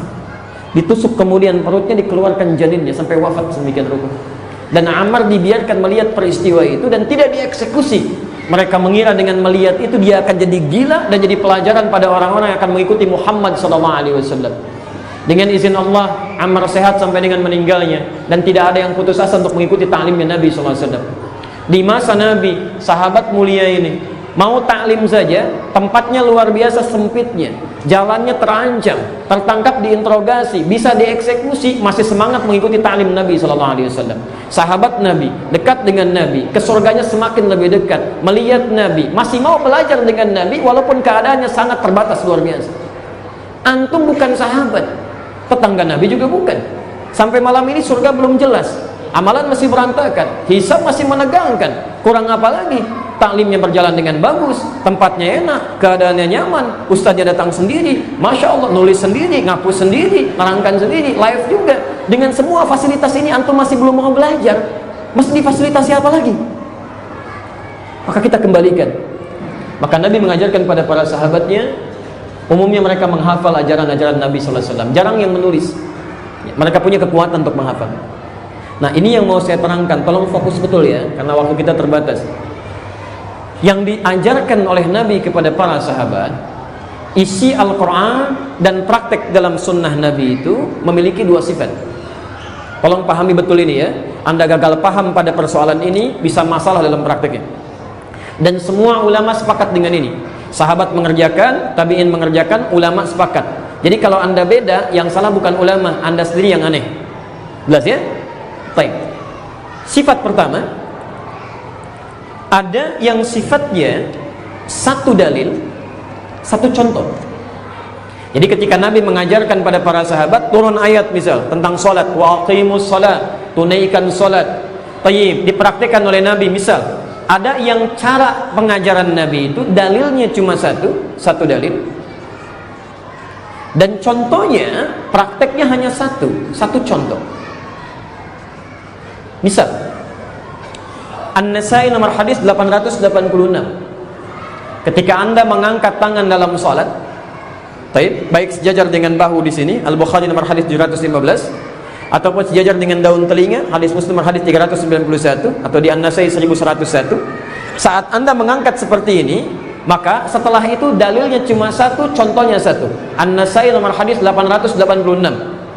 A: ditusuk kemudian perutnya, dikeluarkan janinnya sampai wafat sedemikian rupa. Dan Ammar dibiarkan melihat peristiwa itu dan tidak dieksekusi. Mereka mengira dengan melihat itu dia akan jadi gila dan jadi pelajaran pada orang-orang yang akan mengikuti Muhammad SAW. Dengan izin Allah, Ammar sehat sampai dengan meninggalnya dan tidak ada yang putus asa untuk mengikuti ta'limnya Nabi SAW. Di masa Nabi, sahabat mulia ini mau taklim saja, tempatnya luar biasa sempitnya, jalannya terancam, tertangkap diinterogasi, bisa dieksekusi, masih semangat mengikuti ta'lim Nabi SAW. Sahabat Nabi, dekat dengan Nabi, ke surganya semakin lebih dekat, melihat Nabi, masih mau belajar dengan Nabi walaupun keadaannya sangat terbatas luar biasa. Antum bukan sahabat, tetangga Nabi juga bukan. Sampai malam ini surga belum jelas, amalan masih berantakan, hisab masih menegangkan, kurang apa lagi? Taklimnya berjalan dengan bagus, tempatnya enak, keadaannya nyaman, ustaznya datang sendiri, Masya Allah, nulis sendiri, ngapus sendiri, nerangkan sendiri, live juga. Dengan semua fasilitas ini antum masih belum mau belajar, mesti difasilitasi apa lagi? Maka kita kembalikan. Maka Nabi mengajarkan pada para sahabatnya, umumnya mereka menghafal ajaran-ajaran Nabi SAW, jarang yang menulis. Mereka punya kekuatan untuk menghafal. Nah, ini yang mau saya terangkan, tolong fokus betul ya, karena waktu kita terbatas. Yang diajarkan oleh Nabi kepada para sahabat, isi Al-Quran dan praktek dalam sunnah Nabi itu memiliki dua sifat. Tolong pahami betul ini ya. Anda gagal paham pada persoalan ini, bisa masalah dalam prakteknya. Dan semua ulama sepakat dengan ini. Sahabat mengerjakan, tabi'in mengerjakan, ulama sepakat. Jadi kalau Anda beda, yang salah bukan ulama, Anda sendiri yang aneh. Jelas ya? Baik. Sifat pertama, ada yang sifatnya satu dalil, satu contoh. Jadi ketika Nabi mengajarkan pada para sahabat, turun ayat misal tentang salat, wa aqimus salat, tunaikan salat. Tayyib, dipraktikkan oleh Nabi misal. Ada yang cara pengajaran Nabi itu dalilnya cuma satu dalil. Dan contohnya, prakteknya hanya satu contoh. Misal An-Nasai nomor hadis 886. Ketika Anda mengangkat tangan dalam salat, baik sejajar dengan bahu di sini, Al-Bukhari nomor hadis 715, ataupun sejajar dengan daun telinga, hadis Muslim nomor hadis 391, atau di An-Nasai 1101. Saat Anda mengangkat seperti ini, maka setelah itu dalilnya cuma satu, contohnya satu. An-Nasai nomor hadis 886.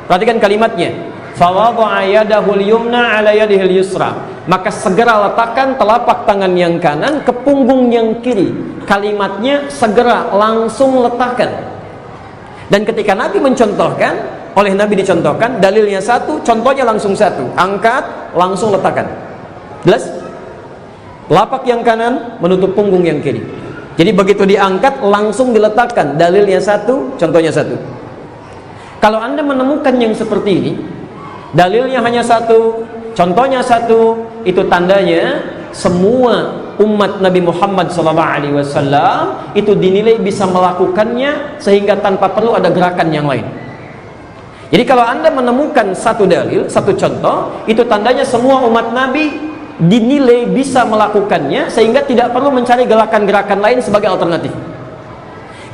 A: Perhatikan kalimatnya. Fawadha'a yadahul yumna 'ala yadihil yusra. Maka segera letakkan telapak tangan yang kanan ke punggung yang kiri. Kalimatnya segera, langsung letakkan. Dan ketika Nabi mencontohkan, oleh Nabi dicontohkan, dalilnya satu, contohnya langsung satu. Angkat, langsung letakkan. Jelas? Telapak yang kanan menutup punggung yang kiri. Jadi begitu diangkat, langsung diletakkan. Dalilnya satu, contohnya satu. Kalau Anda menemukan yang seperti ini, dalilnya hanya satu, contohnya satu, itu tandanya semua umat Nabi Muhammad SAW itu dinilai bisa melakukannya sehingga tanpa perlu ada gerakan yang lain. Jadi kalau Anda menemukan satu dalil, satu contoh, itu tandanya semua umat Nabi dinilai bisa melakukannya sehingga tidak perlu mencari gerakan-gerakan lain sebagai alternatif.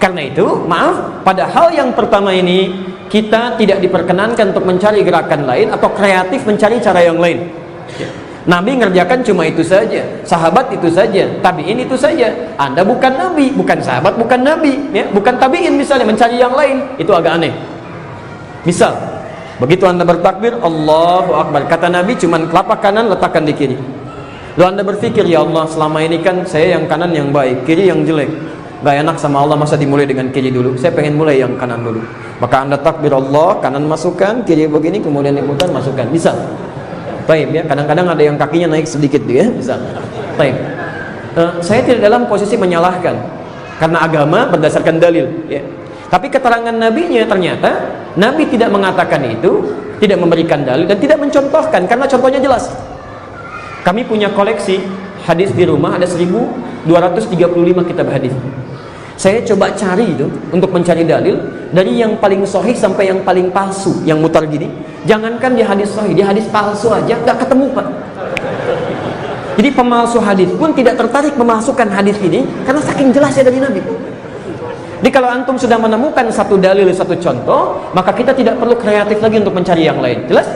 A: Karena itu, maaf, pada hal yang pertama ini kita tidak diperkenankan untuk mencari gerakan lain atau kreatif mencari cara yang lain. Nabi ngerjakan cuma itu saja, sahabat itu saja, tabiin itu saja. Anda bukan Nabi, bukan sahabat, bukan Nabi, ya, bukan tabiin misalnya mencari yang lain, itu agak aneh. Misal, begitu Anda bertakbir, Allahu Akbar, kata Nabi cuma telapak kanan letakkan di kiri. Lalu Anda berpikir, ya Allah, selama ini kan saya yang kanan yang baik, kiri yang jelek. Gak enak sama Allah, masa dimulai dengan kiri dulu? Saya pengen mulai yang kanan dulu. Maka Anda takbir Allah, kanan masukkan, kiri begini, kemudian diputar, masukkan. Bisa? Baik ya, kadang-kadang ada yang kakinya naik sedikit ya, bisa. Baik. Saya tidak dalam posisi menyalahkan, karena agama berdasarkan dalil ya. Tapi keterangan nabinya ternyata Nabi tidak mengatakan itu, tidak memberikan dalil dan tidak mencontohkan, karena contohnya jelas. Kami punya koleksi hadis di rumah, ada 1235 kitab hadis. Saya coba cari itu untuk mencari dalil dari yang paling sahih sampai yang paling palsu, yang mutar gini. Jangankan di hadis sahih, di hadis palsu aja nggak ketemu, Pak. Jadi pemalsu hadis pun tidak tertarik memasukkan hadis ini karena saking jelasnya dari Nabi. Jadi kalau antum sudah menemukan satu dalil, satu contoh, maka kita tidak perlu kreatif lagi untuk mencari yang lain. Jelas?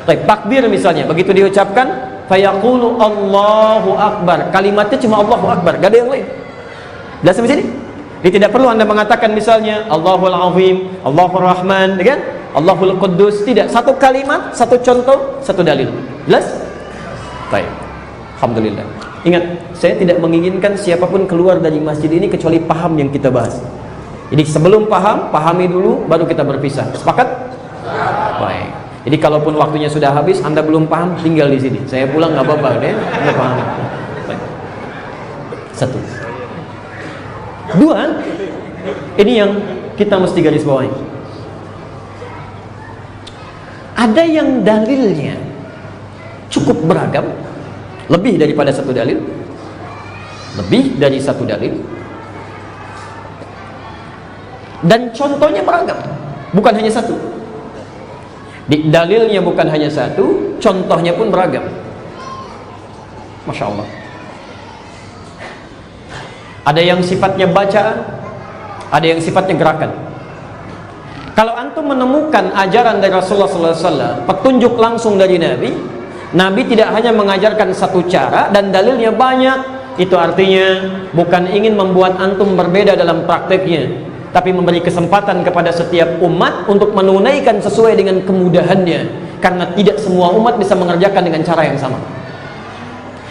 A: Baik, takbir misalnya, begitu diucapkan fayaqulu Allahu Akbar, kalimatnya cuma Allahu Akbar, gak ada yang lain. Jelas sampai sini? Jadi tidak perlu Anda mengatakan misalnya Allahul Azim, Allahur Rahman, kan? Allahul Quddus, tidak. Satu kalimat, satu contoh, satu dalil. Jelas? Baik. Alhamdulillah. Ingat, saya tidak menginginkan siapapun keluar dari masjid ini kecuali paham yang kita bahas. Jadi sebelum paham, pahami dulu, baru kita berpisah. Sepakat? Baik. Jadi kalaupun waktunya sudah habis, Anda belum paham, tinggal di sini. Saya pulang nggak apa-apa, deh. Anda paham. Baik. Satu. Dua, ini yang kita mesti garis bawahi. Ada yang dalilnya cukup beragam, lebih daripada satu dalil, lebih dari satu dalil, dan contohnya beragam, bukan hanya satu. Di dalilnya bukan hanya satu, contohnya pun beragam. Masya Allah. Ada yang sifatnya bacaan, ada yang sifatnya gerakan. Kalau antum menemukan ajaran dari Rasulullah SAW, petunjuk langsung dari Nabi, Nabi tidak hanya mengajarkan satu cara dan dalilnya banyak. Itu artinya bukan ingin membuat antum berbeda dalam prakteknya, tapi memberi kesempatan kepada setiap umat untuk menunaikan sesuai dengan kemudahannya, karena tidak semua umat bisa mengerjakan dengan cara yang sama.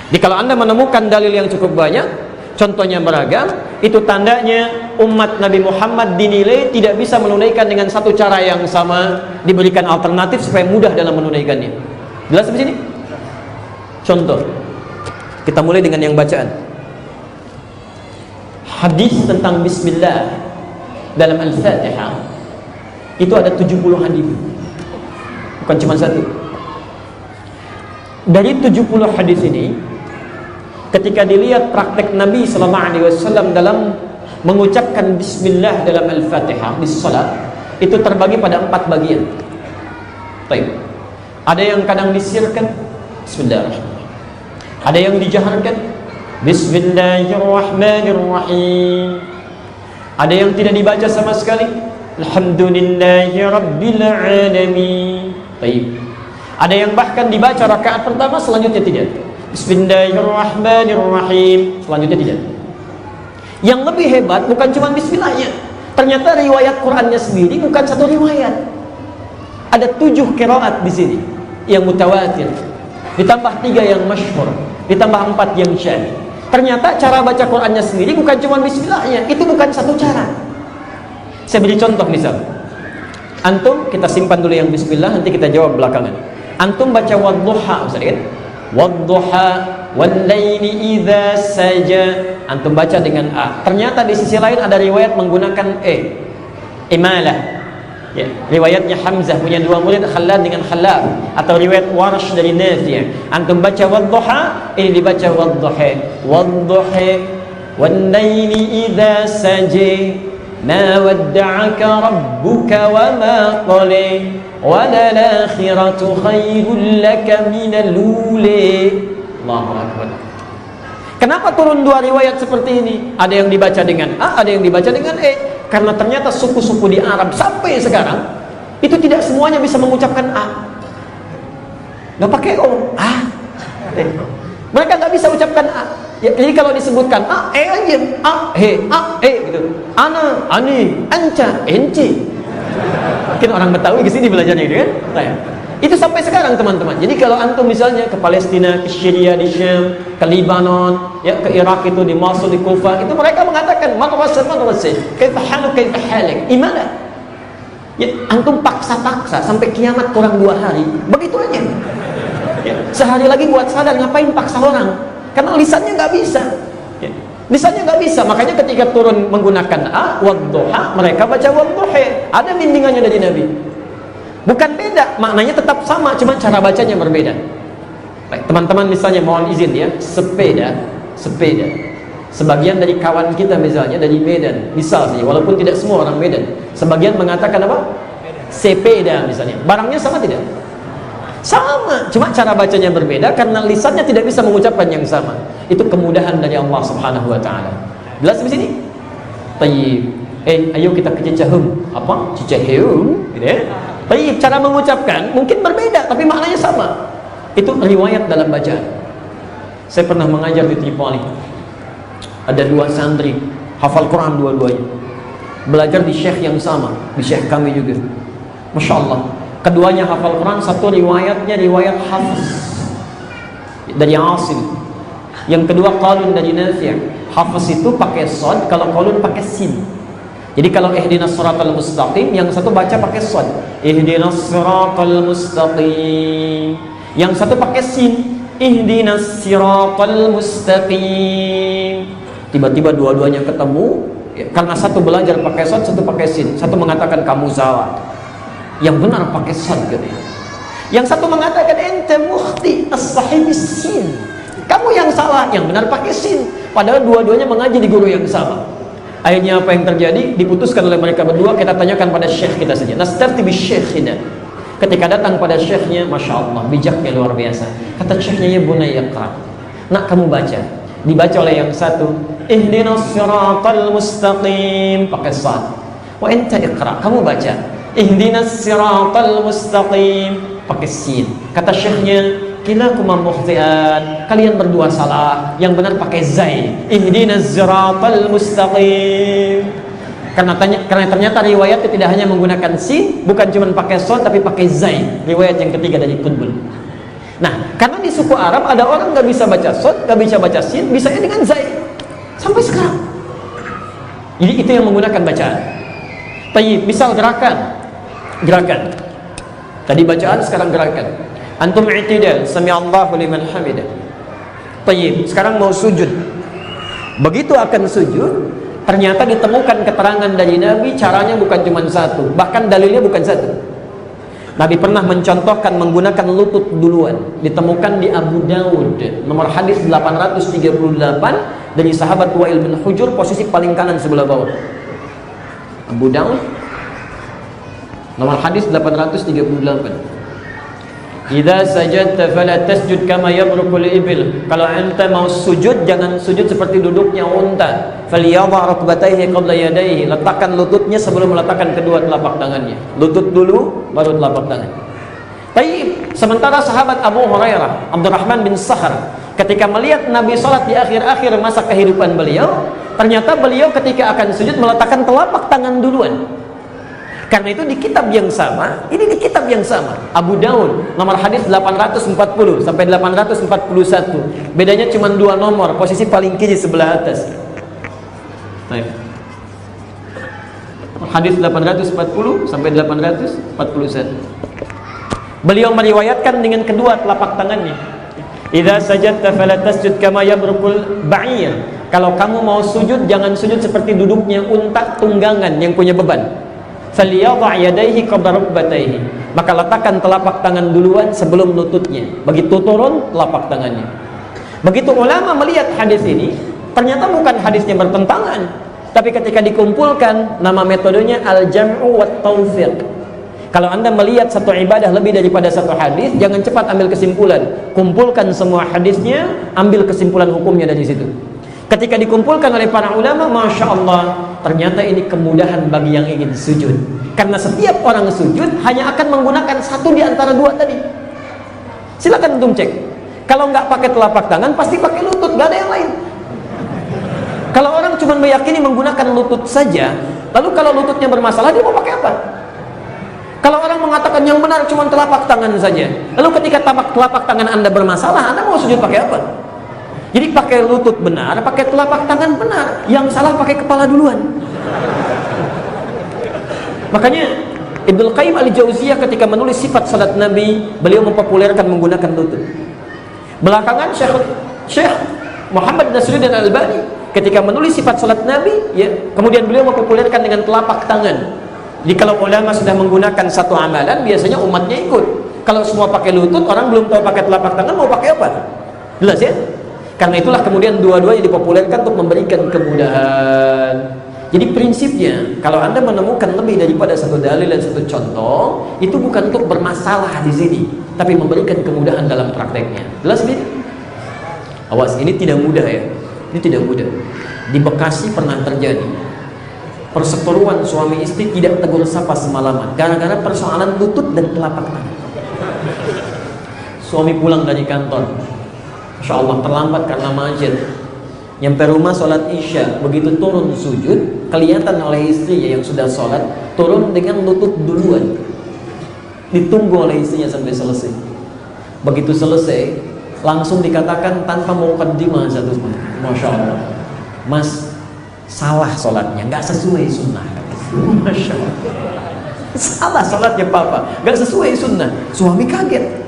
A: Jadi kalau Anda menemukan dalil yang cukup banyak, contohnya beragam, itu tandanya umat Nabi Muhammad dinilai tidak bisa menunaikan dengan satu cara yang sama, diberikan alternatif supaya mudah dalam menunaikannya. Jelas di sini? Contoh, kita mulai dengan yang bacaan. Hadis tentang Bismillah dalam Al-Fatihah itu ada 70 hadis, bukan cuma satu. Dari 70 hadis ini, ketika dilihat praktek Nabi SAW dalam mengucapkan Bismillah dalam Al-Fatihah di salat, itu terbagi pada 4 bagian. Baik. Ada yang kadang disirkan Bismillahirrahmanirrahim, ada yang dijaharkan Bismillahirrahmanirrahim, ada yang tidak dibaca sama sekali Alhamdulillahirabbil alamin. Baik. Ada yang bahkan dibaca rakaat pertama, selanjutnya tidak. Bismillahirrahmanirrahim, selanjutnya tidak. Yang lebih hebat bukan cuma bismillahnya, ternyata riwayat Qur'annya sendiri bukan satu riwayat. Ada 7 qiraat di sini yang mutawatir, ditambah 3 yang masyhur, ditambah 4 yang syadz. Ternyata cara baca Qur'annya sendiri bukan cuma bismillahnya, itu bukan satu cara. Saya beri contoh misal. Antum, kita simpan dulu yang bismillah, nanti kita jawab belakangan. Antum baca wadduha, Ustaz kan? Wadduha wal-laili idza saja. Antum baca dengan A. Ternyata di sisi lain ada riwayat menggunakan E. Imalah. Ya, riwayatnya Hamzah, punya 2 murid, Khalad dengan Khalaf, atau riwayat Warsh dari Nafi'. Antum baca wadduha, ini dibaca wadduha. Wadduha wal-laili idza saja. Ma wadda'aka rabbuka wa ma qala. Walal-akhiratu khairul laka minal ula. Allahu Akbar. Kenapa turun 2 riwayat seperti ini? Ada yang dibaca dengan A, ada yang dibaca dengan E. Karena ternyata suku-suku di Arab sampai sekarang itu tidak semuanya bisa mengucapkan A. Nggak pakai O, A. Mereka nggak bisa ucapkan A. Ya, jadi kalau disebutkan A, E aja. A, gitu. Ana, ani, anca, ence. Mungkin orang Betawi ke sini belajarnya gitu kan? Nah, itu sampai sekarang teman-teman. Jadi kalau antum misalnya ke Palestina, ke Syria di Syam, ke Lebanon, ya ke Irak itu di Mosul, di Kufah, itu mereka mengatakan madrasah, kaifa haluk, kaifa halik, imalah. Ya, antum paksa-paksa sampai kiamat kurang 2 hari, begitu aja. Ya, sehari lagi buat sadar, ngapain paksa orang? Karena lisannya nggak bisa. Ya, lisannya nggak bisa, makanya ketika turun menggunakan wadduha, mereka baca wadduha. Ada bimbingannya dari Nabi. Bukan beda, maknanya tetap sama, cuma cara bacanya berbeda. Baik, teman-teman misalnya mohon izin ya, sepeda. Sebagian dari kawan kita misalnya dari Medan, misal saja, walaupun tidak semua orang Medan, sebagian mengatakan apa? Sepeda misalnya. Barangnya sama tidak? Sama, cuma cara bacanya berbeda karena lisannya tidak bisa mengucapkan yang sama. Itu kemudahan dari Allah Subhanahu wa taala. Jelas di sini? Tayyib. Ayo kita ke Cicaheum. Apa? Cicaheum, gitu ya. Tayyib, cara mengucapkan mungkin berbeda tapi maknanya sama. Itu riwayat dalam bacaan. Saya pernah mengajar di Tripoli. Ada 2 santri hafal Quran dua-duanya, belajar di syekh yang sama, di syekh kami juga. Masya Allah, keduanya hafal Quran. Satu riwayatnya riwayat Hafiz dari Asim, yang kedua Qalun dari Nafi'. Hafiz itu pakai shad, kalau Qalun pakai sin. Jadi kalau ihdinas siratal mustaqim, yang satu baca pakai shad, ihdinas siratal mustaqim. Yang satu pakai sin, ihdinas siratal mustaqim. Tiba-tiba dua-duanya ketemu, ya, karena satu belajar pakai shad, satu pakai sin. Satu mengatakan kamu salah, yang benar pakai shad katanya. Yang satu mengatakan ente mukhti, as-sahih sin. Kamu yang salah, yang benar pakai sin. Padahal dua-duanya mengaji di guru yang sama. Akhirnya apa yang terjadi? Diputuskan oleh mereka berdua, kita tanyakan pada syekh kita saja. Nastafti bi syekhina. Ketika datang pada syekhnya, Masya Allah, bijaknya luar biasa. Kata syekhnya, ya bunayya iqra. Nak, kamu baca. Dibaca oleh yang satu, ihdinas siratal mustaqim, pakai shad. Wa anta iqra, kamu baca. Ihdinas siratal mustaqim, pakai sin. Kata syekhnya, kilakuma mukhtian, kalian berdua salah, yang benar pakai zai. Ihdinas siratal mustaqim. Karena ternyata riwayatnya tidak hanya menggunakan sin, bukan cuma pakai shad tapi pakai zai. Riwayat yang ketiga dari Qutbul. Nah, karena di suku Arab ada orang nggak bisa baca shad, nggak bisa baca sin, bisanya dengan zai sampai sekarang. Jadi itu yang menggunakan bacaan. Tayyib, misal gerakan. Tadi bacaan, sekarang gerakan. Antum i'tidal, sami'allahu liman hamidah. Tayyib, sekarang mau sujud. Begitu akan sujud, ternyata ditemukan keterangan dari Nabi, caranya bukan cuma satu, bahkan dalilnya bukan satu. Nabi pernah mencontohkan menggunakan lutut duluan. Ditemukan di Abu Dawud, nomor hadis 838 dari sahabat Wa'il bin Hujur, posisi paling kanan sebelah bawah. Abu Dawud, nomor hadis 838. Idza sajadta fala tasjud kama yabrukul ibil. Kalau ente mau sujud, jangan sujud seperti duduknya unta. Falyadha rukbatayhi qabla yadayhi. Letakkan lututnya sebelum meletakkan kedua telapak tangannya. Lutut dulu baru telapak tangan. Baik, sementara sahabat Abu Hurairah, Abdurrahman bin Sakhar, ketika melihat Nabi salat di akhir-akhir masa kehidupan beliau, ternyata beliau ketika akan sujud meletakkan telapak tangan duluan. Karena itu di kitab yang sama, ini di kitab yang sama, Abu Daud, nomor hadis 840 sampai 841. Bedanya cuma 2 nomor, posisi paling kiri sebelah atas. Baik. Hadis 840 sampai 841. Beliau meriwayatkan dengan kedua telapak tangannya. Idza sajadta fala tasjud kama yabrukul ba'ir. Kalau kamu mau sujud, jangan sujud seperti duduknya unta tunggangan yang punya beban. Falyadha yadayhi qabla rukbatayhi. Maka letakkan telapak tangan duluan sebelum lututnya. Begitu turun telapak tangannya. Begitu ulama melihat hadis ini, ternyata bukan hadisnya bertentangan, tapi ketika dikumpulkan, nama metodenya al-jam'u wat taufiq. Kalau Anda melihat satu ibadah lebih daripada satu hadis, jangan cepat ambil kesimpulan. Kumpulkan semua hadisnya, ambil kesimpulan hukumnya dari situ. Ketika dikumpulkan oleh para ulama, Masya Allah, ternyata ini kemudahan bagi yang ingin sujud. Karena setiap orang sujud hanya akan menggunakan satu di antara 2 tadi. Silakan antum cek. Kalau nggak pakai telapak tangan, pasti pakai lutut, nggak ada yang lain. Kalau orang cuma meyakini menggunakan lutut saja, lalu kalau lututnya bermasalah, dia mau pakai apa? Kalau orang mengatakan yang benar cuma telapak tangan saja, lalu ketika telapak tangan Anda bermasalah, Anda mau sujud pakai apa? Jadi pakai lutut benar, pakai telapak tangan benar. Yang salah pakai kepala duluan. Makanya Ibnu Qayyim al-Jauziyah ketika menulis sifat salat Nabi, beliau mempopulerkan menggunakan lutut. Belakangan Syekh Muhammad Nasiruddin Al-Albani ketika menulis sifat salat Nabi, ya, kemudian beliau mempopulerkan dengan telapak tangan. Jadi kalau ulama sudah menggunakan satu amalan, biasanya umatnya ikut. Kalau semua pakai lutut, orang belum tahu pakai telapak tangan, mau pakai apa? Jelas ya? Karena itulah kemudian dua-duanya dipopulerkan untuk memberikan kemudahan. Jadi prinsipnya, kalau Anda menemukan lebih daripada satu dalil dan satu contoh, itu bukan untuk bermasalah di sini, tapi memberikan kemudahan dalam prakteknya. Jelas ini? Awas, ini tidak mudah ya. Ini tidak mudah. Di Bekasi pernah terjadi perseteruan suami istri tidak tegur sapa semalaman gara-gara persoalan lutut dan telapak tangan. Suami pulang dari kantor, Masya Allah terlambat karena macet. Nyampe rumah sholat isya, begitu turun sujud, kelihatan oleh istrinya yang sudah sholat, turun dengan lutut duluan. Ditunggu oleh istrinya sampai selesai. Begitu selesai, langsung dikatakan tanpa muqaddimah satu, Masya Allah, Mas, salah sholatnya, nggak sesuai sunnah. Masya Allah, salah sholatnya papa, nggak sesuai sunnah. Suami kaget.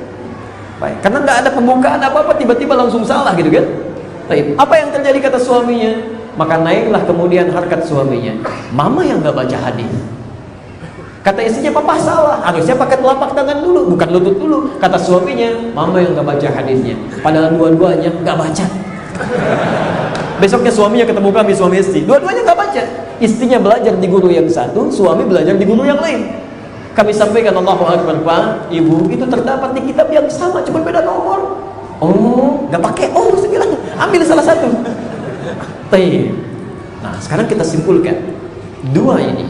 A: Baik, karena nggak ada pembukaan apa-apa, tiba-tiba langsung salah gitu kan. Baik, apa yang terjadi kata suaminya? Maka naiklah kemudian harkat suaminya. Mama yang nggak baca hadis. Kata istrinya, papa salah, harusnya pakai telapak tangan dulu, bukan lutut dulu. Kata suaminya, mama yang nggak baca hadisnya. Padahal dua-duanya nggak baca. Besoknya suaminya ketemu kami, suami istri, dua-duanya nggak baca. Istrinya belajar di guru yang satu, suami belajar di guru yang lain. Kami sampaikan, Allahu Akbar, Pak, Ibu, itu terdapat di kitab yang sama, cuma beda nomor. Oh, nggak pakai. Oh, saya bilang, ambil salah satu. Nah, sekarang kita simpulkan dua ini,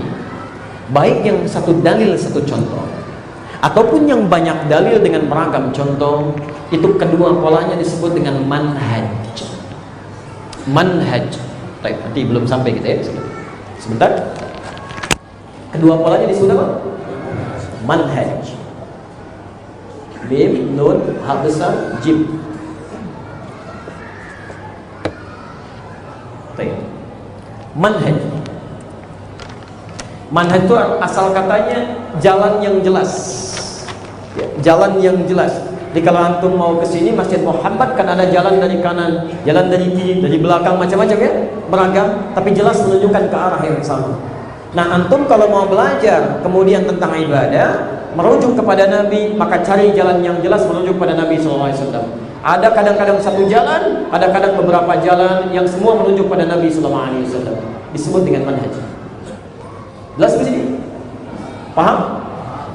A: baik yang satu dalil satu contoh, ataupun yang banyak dalil dengan beragam contoh, itu kedua polanya disebut dengan manhaj. Manhaj. Baik, nanti belum sampai kita ya. Sebentar. Kedua polanya disebut apa? Manhaj. Mim, nun, ha besar, jim. Baik. Manhaj. Manhaj itu asal katanya jalan yang jelas. Ya, jalan yang jelas. Jadi kalau antum mau ke sini Masjid Muhammad, kan ada jalan dari kanan, jalan dari kiri, dari belakang, macam-macam ya, beragam, tapi jelas menunjukkan ke arah yang sama. Nah, antum kalau mau belajar kemudian tentang ibadah, merujuk kepada Nabi, maka cari jalan yang jelas menuju kepada Nabi SAW. Ada kadang-kadang satu jalan, ada kadang beberapa jalan yang semua menuju kepada Nabi SAW. Disebut dengan manhaj. Jelas di sini? Paham?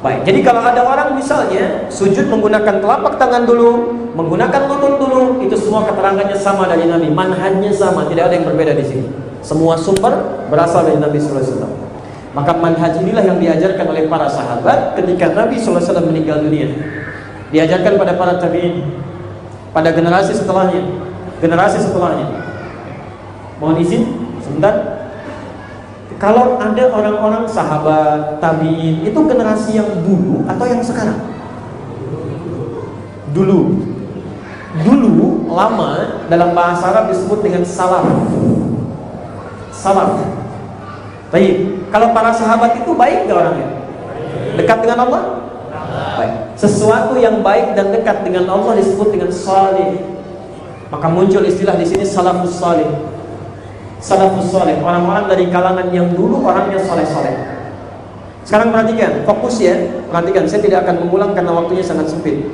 A: Baik. Jadi kalau ada orang misalnya sujud menggunakan telapak tangan dulu, menggunakan lutut dulu, itu semua keterangannya sama dari Nabi, manhajnya sama, tidak ada yang berbeda di sini. Semua sumber berasal dari Nabi SAW. Maka manhaj inilah yang diajarkan oleh para sahabat ketika Nabi SAW meninggal dunia. Diajarkan pada para tabi'in, pada generasi setelahnya. Mohon izin sebentar. Kalau ada orang-orang sahabat tabi'in, itu generasi yang dulu atau yang sekarang? Dulu lama, dalam bahasa Arab disebut dengan salaf. Baik, kalau para sahabat itu baik nggak orangnya? Dekat dengan Allah? Baik. Sesuatu yang baik dan dekat dengan Allah disebut dengan salih. Maka muncul istilah di sini salafus salih. Salafus salih, orang-orang dari kalangan yang dulu orangnya saleh-saleh. Sekarang perhatikan, fokus ya. Perhatikan, saya tidak akan mengulang karena waktunya sangat sempit.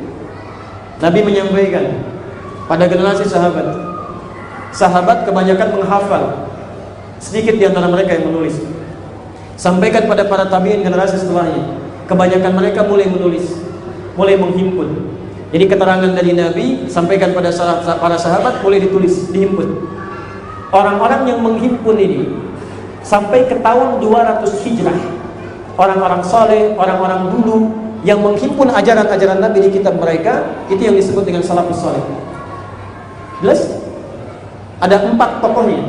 A: Nabi menyampaikan pada generasi sahabat. Sahabat kebanyakan menghafal, sedikit di antara mereka yang menulis. Sampaikan pada para tabi'in generasi setelahnya, kebanyakan mereka mulai menulis, mulai menghimpun. Jadi keterangan dari Nabi sampaikan pada para sahabat, mulai ditulis, dihimpun. Orang-orang yang menghimpun ini sampai ke tahun 200 Hijrah, orang-orang saleh, orang-orang dulu yang menghimpun ajaran-ajaran Nabi di kitab mereka, itu yang disebut dengan salafus saleh. Jelas? Ada 4 tokohnya.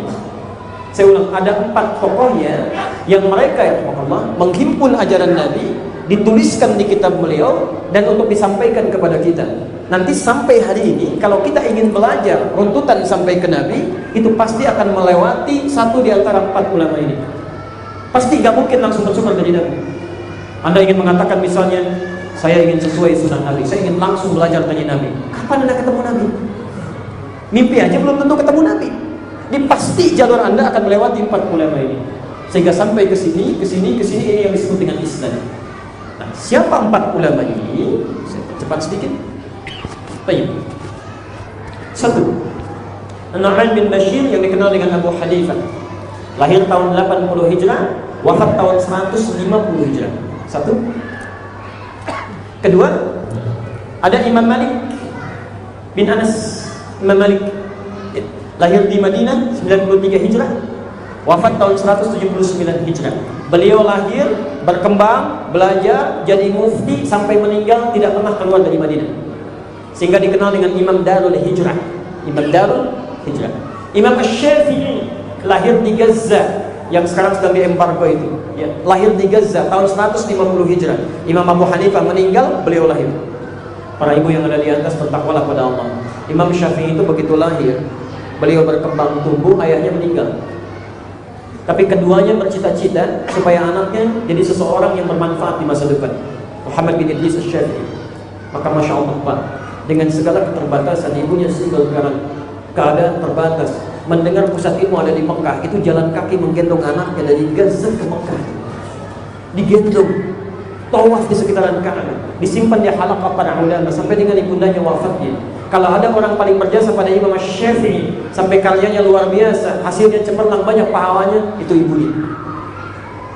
A: Saya ulang, ada 4 tokohnya yang mereka ya Allah menghimpun ajaran Nabi dituliskan di kitab beliau dan untuk disampaikan kepada kita. Nanti sampai hari ini kalau kita ingin belajar runtutan sampai ke Nabi, itu pasti akan melewati satu di antara 4 ulama ini. Pasti gak mungkin langsung bersumber dari Nabi. Anda ingin mengatakan misalnya, saya ingin sesuai sunnah Nabi, saya ingin langsung belajar dari Nabi. Kapan Anda ketemu Nabi? Mimpi aja belum tentu ketemu Nabi. Ini pasti jalur Anda akan melewati 4 ulama ini. Sehingga sampai ke sini ini yang disebut dengan Islam. Nah, siapa 4 ulama ini? Saya cepat sedikit. Baik. 1. An-Nu'man bin Bashir yang dikenal dengan Abu Hanifah. Lahir tahun 80 Hijrah, wafat tahun 150 Hijrah. 1. Kedua, ada Imam Malik bin Anas. Imam Malik lahir di Madinah 93 Hijrah, wafat tahun 179 Hijrah. Beliau lahir, berkembang, belajar, jadi mufti sampai meninggal tidak pernah keluar dari Madinah. Sehingga dikenal dengan Imam Darul Hijrah. Imam Darul Hijrah. Imam Asy-Syafi'i lahir di Gaza yang sekarang sedang diembargo itu. Ya, lahir di Gaza tahun 150 Hijrah. Imam Abu Hanifah meninggal, beliau lahir. Para ibu yang ada di atas, bertakwalah pada Allah. Imam Syafi'i itu begitu lahir, beliau berkembang tumbuh, ayahnya meninggal. Tapi keduanya bercita-cita supaya anaknya jadi seseorang yang bermanfaat di masa depan. Muhammad bin Idris Asy-Syafi'i. Maka Masya Allah Pak, dengan segala keterbatasan, ibunya single parent, keadaan terbatas, mendengar pusat ilmu ada di Mekah, itu jalan kaki menggendong anaknya dari Gaza ke Mekah. Digendong, tawaf di sekitaran Ka'bah, disimpan di halaqah para ulama sampai dengan ibundanya wafatnya. Kalau ada orang paling berjasa pada Imam Syafi'i sampai karyanya luar biasa, hasilnya cemerlang banyak pahalanya, itu ibunya.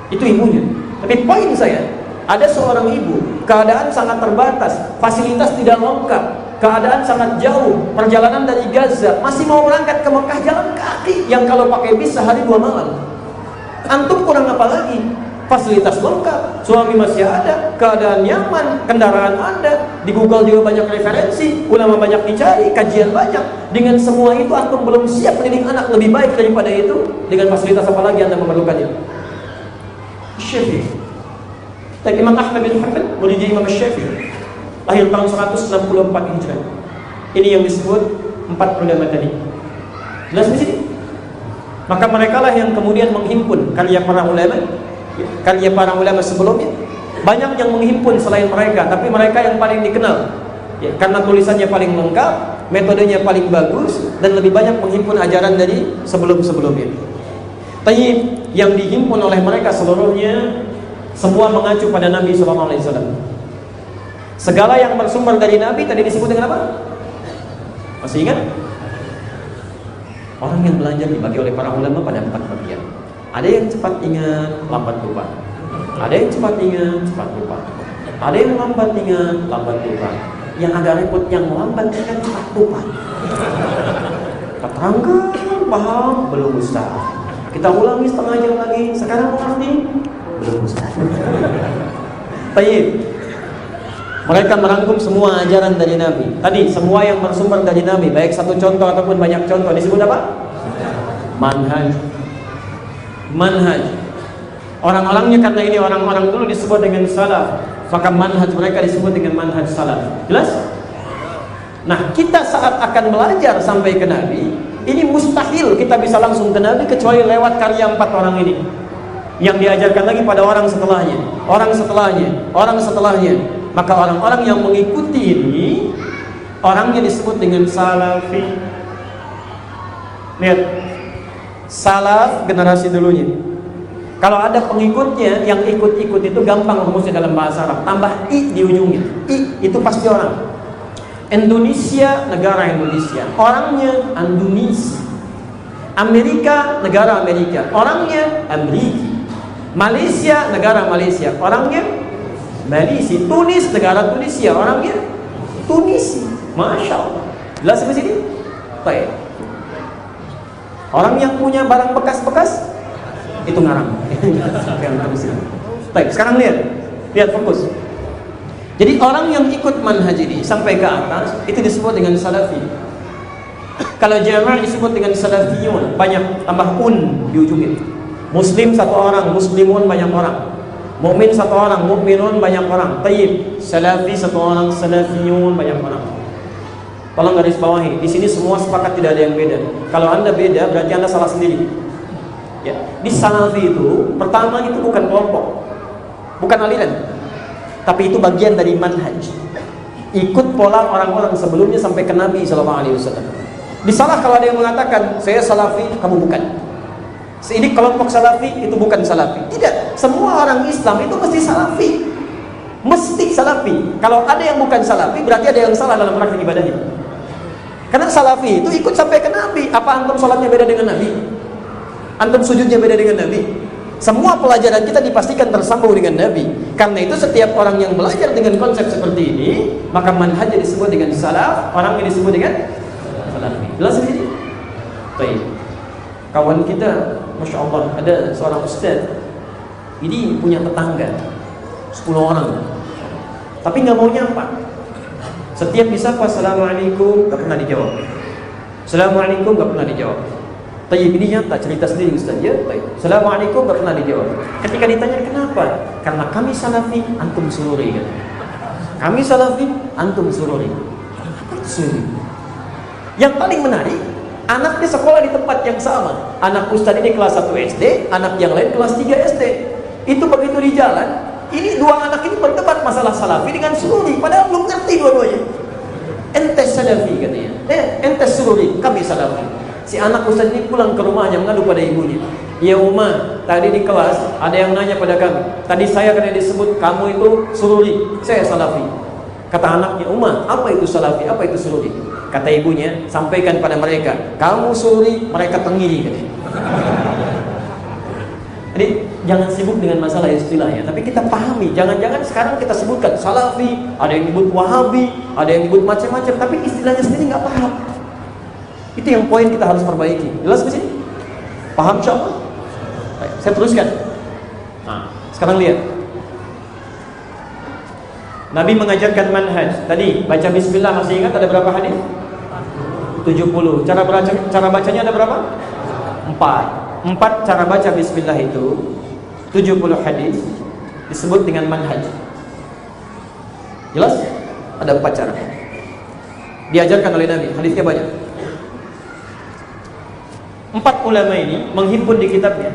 A: Itu ibunya. Tapi poin saya, ada seorang ibu, keadaan sangat terbatas, fasilitas tidak lengkap, keadaan sangat jauh, perjalanan dari Gaza, masih mau berangkat ke Mekah jalan kaki, yang kalau pakai bis sehari 2 malam. Antum kurang apa lagi? Fasilitas lengkap, suami masih ada, keadaan nyaman, kendaraan ada, di Google juga banyak referensi, ulama banyak dicari, kajian banyak. Dengan semua itu antum belum siap mendidik anak lebih baik daripada itu. Dengan fasilitas apa lagi Anda memerlukan itu? Syafi'i. Dan Imam Ahmad bin Hanbal, murid Imam Syafi'i, lahir tahun 164 Hijrah. Ini yang disebut 4 ulama tadi. Jelas di sini? Maka mereka lah yang kemudian menghimpun karya para ulama sebelumnya. Banyak yang menghimpun selain mereka, tapi mereka yang paling dikenal. Ya, karena tulisannya paling lengkap, metodenya paling bagus, dan lebih banyak menghimpun ajaran dari sebelum-sebelumnya. Tayyib yang dihimpun oleh mereka seluruhnya semua mengacu pada Nabi SAW. Segala yang bersumber dari Nabi tadi disebut dengan apa? Masih ingat? Orang yang belajar dibagi oleh para ulama pada 4 bagian. Ada yang cepat ingat, lambat lupa. Ada yang cepat ingat, cepat lupa. Ada yang lambat ingat, lambat lupa. Yang agak repot, yang lambat ingat, cepat lupa. Keterangkan, paham, belum ustaz. Kita ulangi setengah jam lagi. Sekarang mengerti? Belum ustaz. Baik. Mereka merangkum semua ajaran dari Nabi. Tadi semua yang bersumber dari Nabi, baik satu contoh ataupun banyak contoh, disebut apa? Manhaj. Manhaj. Orang-orangnya karena ini orang-orang dulu disebut dengan salaf, maka manhaj mereka disebut dengan manhaj salaf. Jelas? Nah, kita saat akan belajar sampai ke Nabi, ini mustahil kita bisa langsung ke Nabi kecuali lewat karya 4 orang ini. Yang diajarkan lagi pada orang setelahnya, orang setelahnya, orang setelahnya. Maka orang-orang yang mengikuti ini, orangnya disebut dengan salafi. Lihat, salaf generasi dulunya. Kalau ada pengikutnya yang ikut-ikut itu gampang rumusnya dalam bahasa Arab. Tambah i di ujungnya. I itu pasti orang. Indonesia, negara Indonesia. Orangnya Indonesia. Amerika, negara Amerika. Orangnya Amerika. Malaysia, negara Malaysia. Orangnya Malaysia. Tunis, negara Tunisia. Orangnya Tunisia. Masya Allah. Jelas sampai sini? Baik. Orang yang punya barang bekas-bekas itu ngarang. Baik, sekarang lihat fokus. Jadi orang yang ikut manhaj ini sampai ke atas itu disebut dengan salafi. Kalau jamaah disebut dengan salafiyun, banyak tambah un di ujungnya. Muslim 1 orang, muslimun banyak orang. Mukmin satu orang, mukminun banyak orang. Tayyib, salafi satu orang, salafiyun banyak orang. Tolong garis bawahi, di sini semua sepakat tidak ada yang beda. Kalau Anda beda, berarti Anda salah sendiri. Ya, di salafi itu pertama itu bukan kelompok, bukan aliran, tapi itu bagian dari manhaj. Ikut pola orang-orang sebelumnya sampai ke Nabi SAW. Disalah kalau ada yang mengatakan saya salafi, kamu bukan. Ini kelompok salafi, itu bukan salafi. Tidak, semua orang Islam itu mesti salafi. Mesti salafi. Kalau ada yang bukan salafi, berarti ada yang salah dalam praktik ibadahnya. Karena salafi itu ikut sampai ke Nabi. Apa antum sholatnya beda dengan Nabi? Antum sujudnya beda dengan Nabi? Semua pelajaran kita dipastikan tersambung dengan Nabi. Karena itu setiap orang yang belajar dengan konsep seperti ini, maka manhaj disebut dengan salaf, orang yang disebut dengan salafi. Jelas ini? Baik. Kawan kita, Masya Allah, ada seorang ustaz, ini punya tetangga 10 orang, tapi nggak mau nyapa. Setiap disapa Assalamualaikum nggak pernah dijawab. Assalamualaikum nggak pernah dijawab. Tayyib, ini nyata cerita sendiri ustaz ya. Tayyib. Assalamualaikum nggak pernah dijawab. Ketika ditanya kenapa, karena kami salafi, antum sururi kan? Kami salafi, antum sururi. Apa itu sururi? Yang paling menarik, anaknya sekolah di tempat yang sama. Anak ustaz ini kelas 1 SD, anak yang lain kelas 3 SD. Itu begitu di jalan, ini dua anak ini berdebat masalah salafi dengan sururi, padahal belum ngerti dua-duanya. Ente salafi katanya, ente sururi, kami salafi. Si anak ustaz ini pulang ke rumahnya mengadu pada ibunya. Ya Uma, tadi di kelas ada yang nanya pada kami. Tadi saya kena disebut kamu itu sururi, saya salafi. Kata anaknya, Uma, apa itu salafi, apa itu sururi? Kata ibunya, sampaikan pada mereka, kamu sururi, mereka tengiri katanya. Jadi jangan sibuk dengan masalah istilah ya, tapi kita pahami. Jangan-jangan sekarang kita sebutkan salafi, ada yang nyebut wahabi, ada yang nyebut macam-macam, tapi istilahnya sendiri nggak paham. Itu yang poin kita harus perbaiki. Jelas di sini? Paham insyaallah? Baik, saya teruskan. Nah, sekarang lihat. Nabi mengajarkan manhaj. Tadi baca bismillah, masih ingat ada berapa hadis? 70. Cara bacanya ada berapa? 4 cara baca bismillah itu 70 hadis disebut dengan manhaj. Jelas? Ada 4 cara. Diajarkan oleh Nabi, hadisnya banyak. 4 ulama ini menghimpun di kitabnya.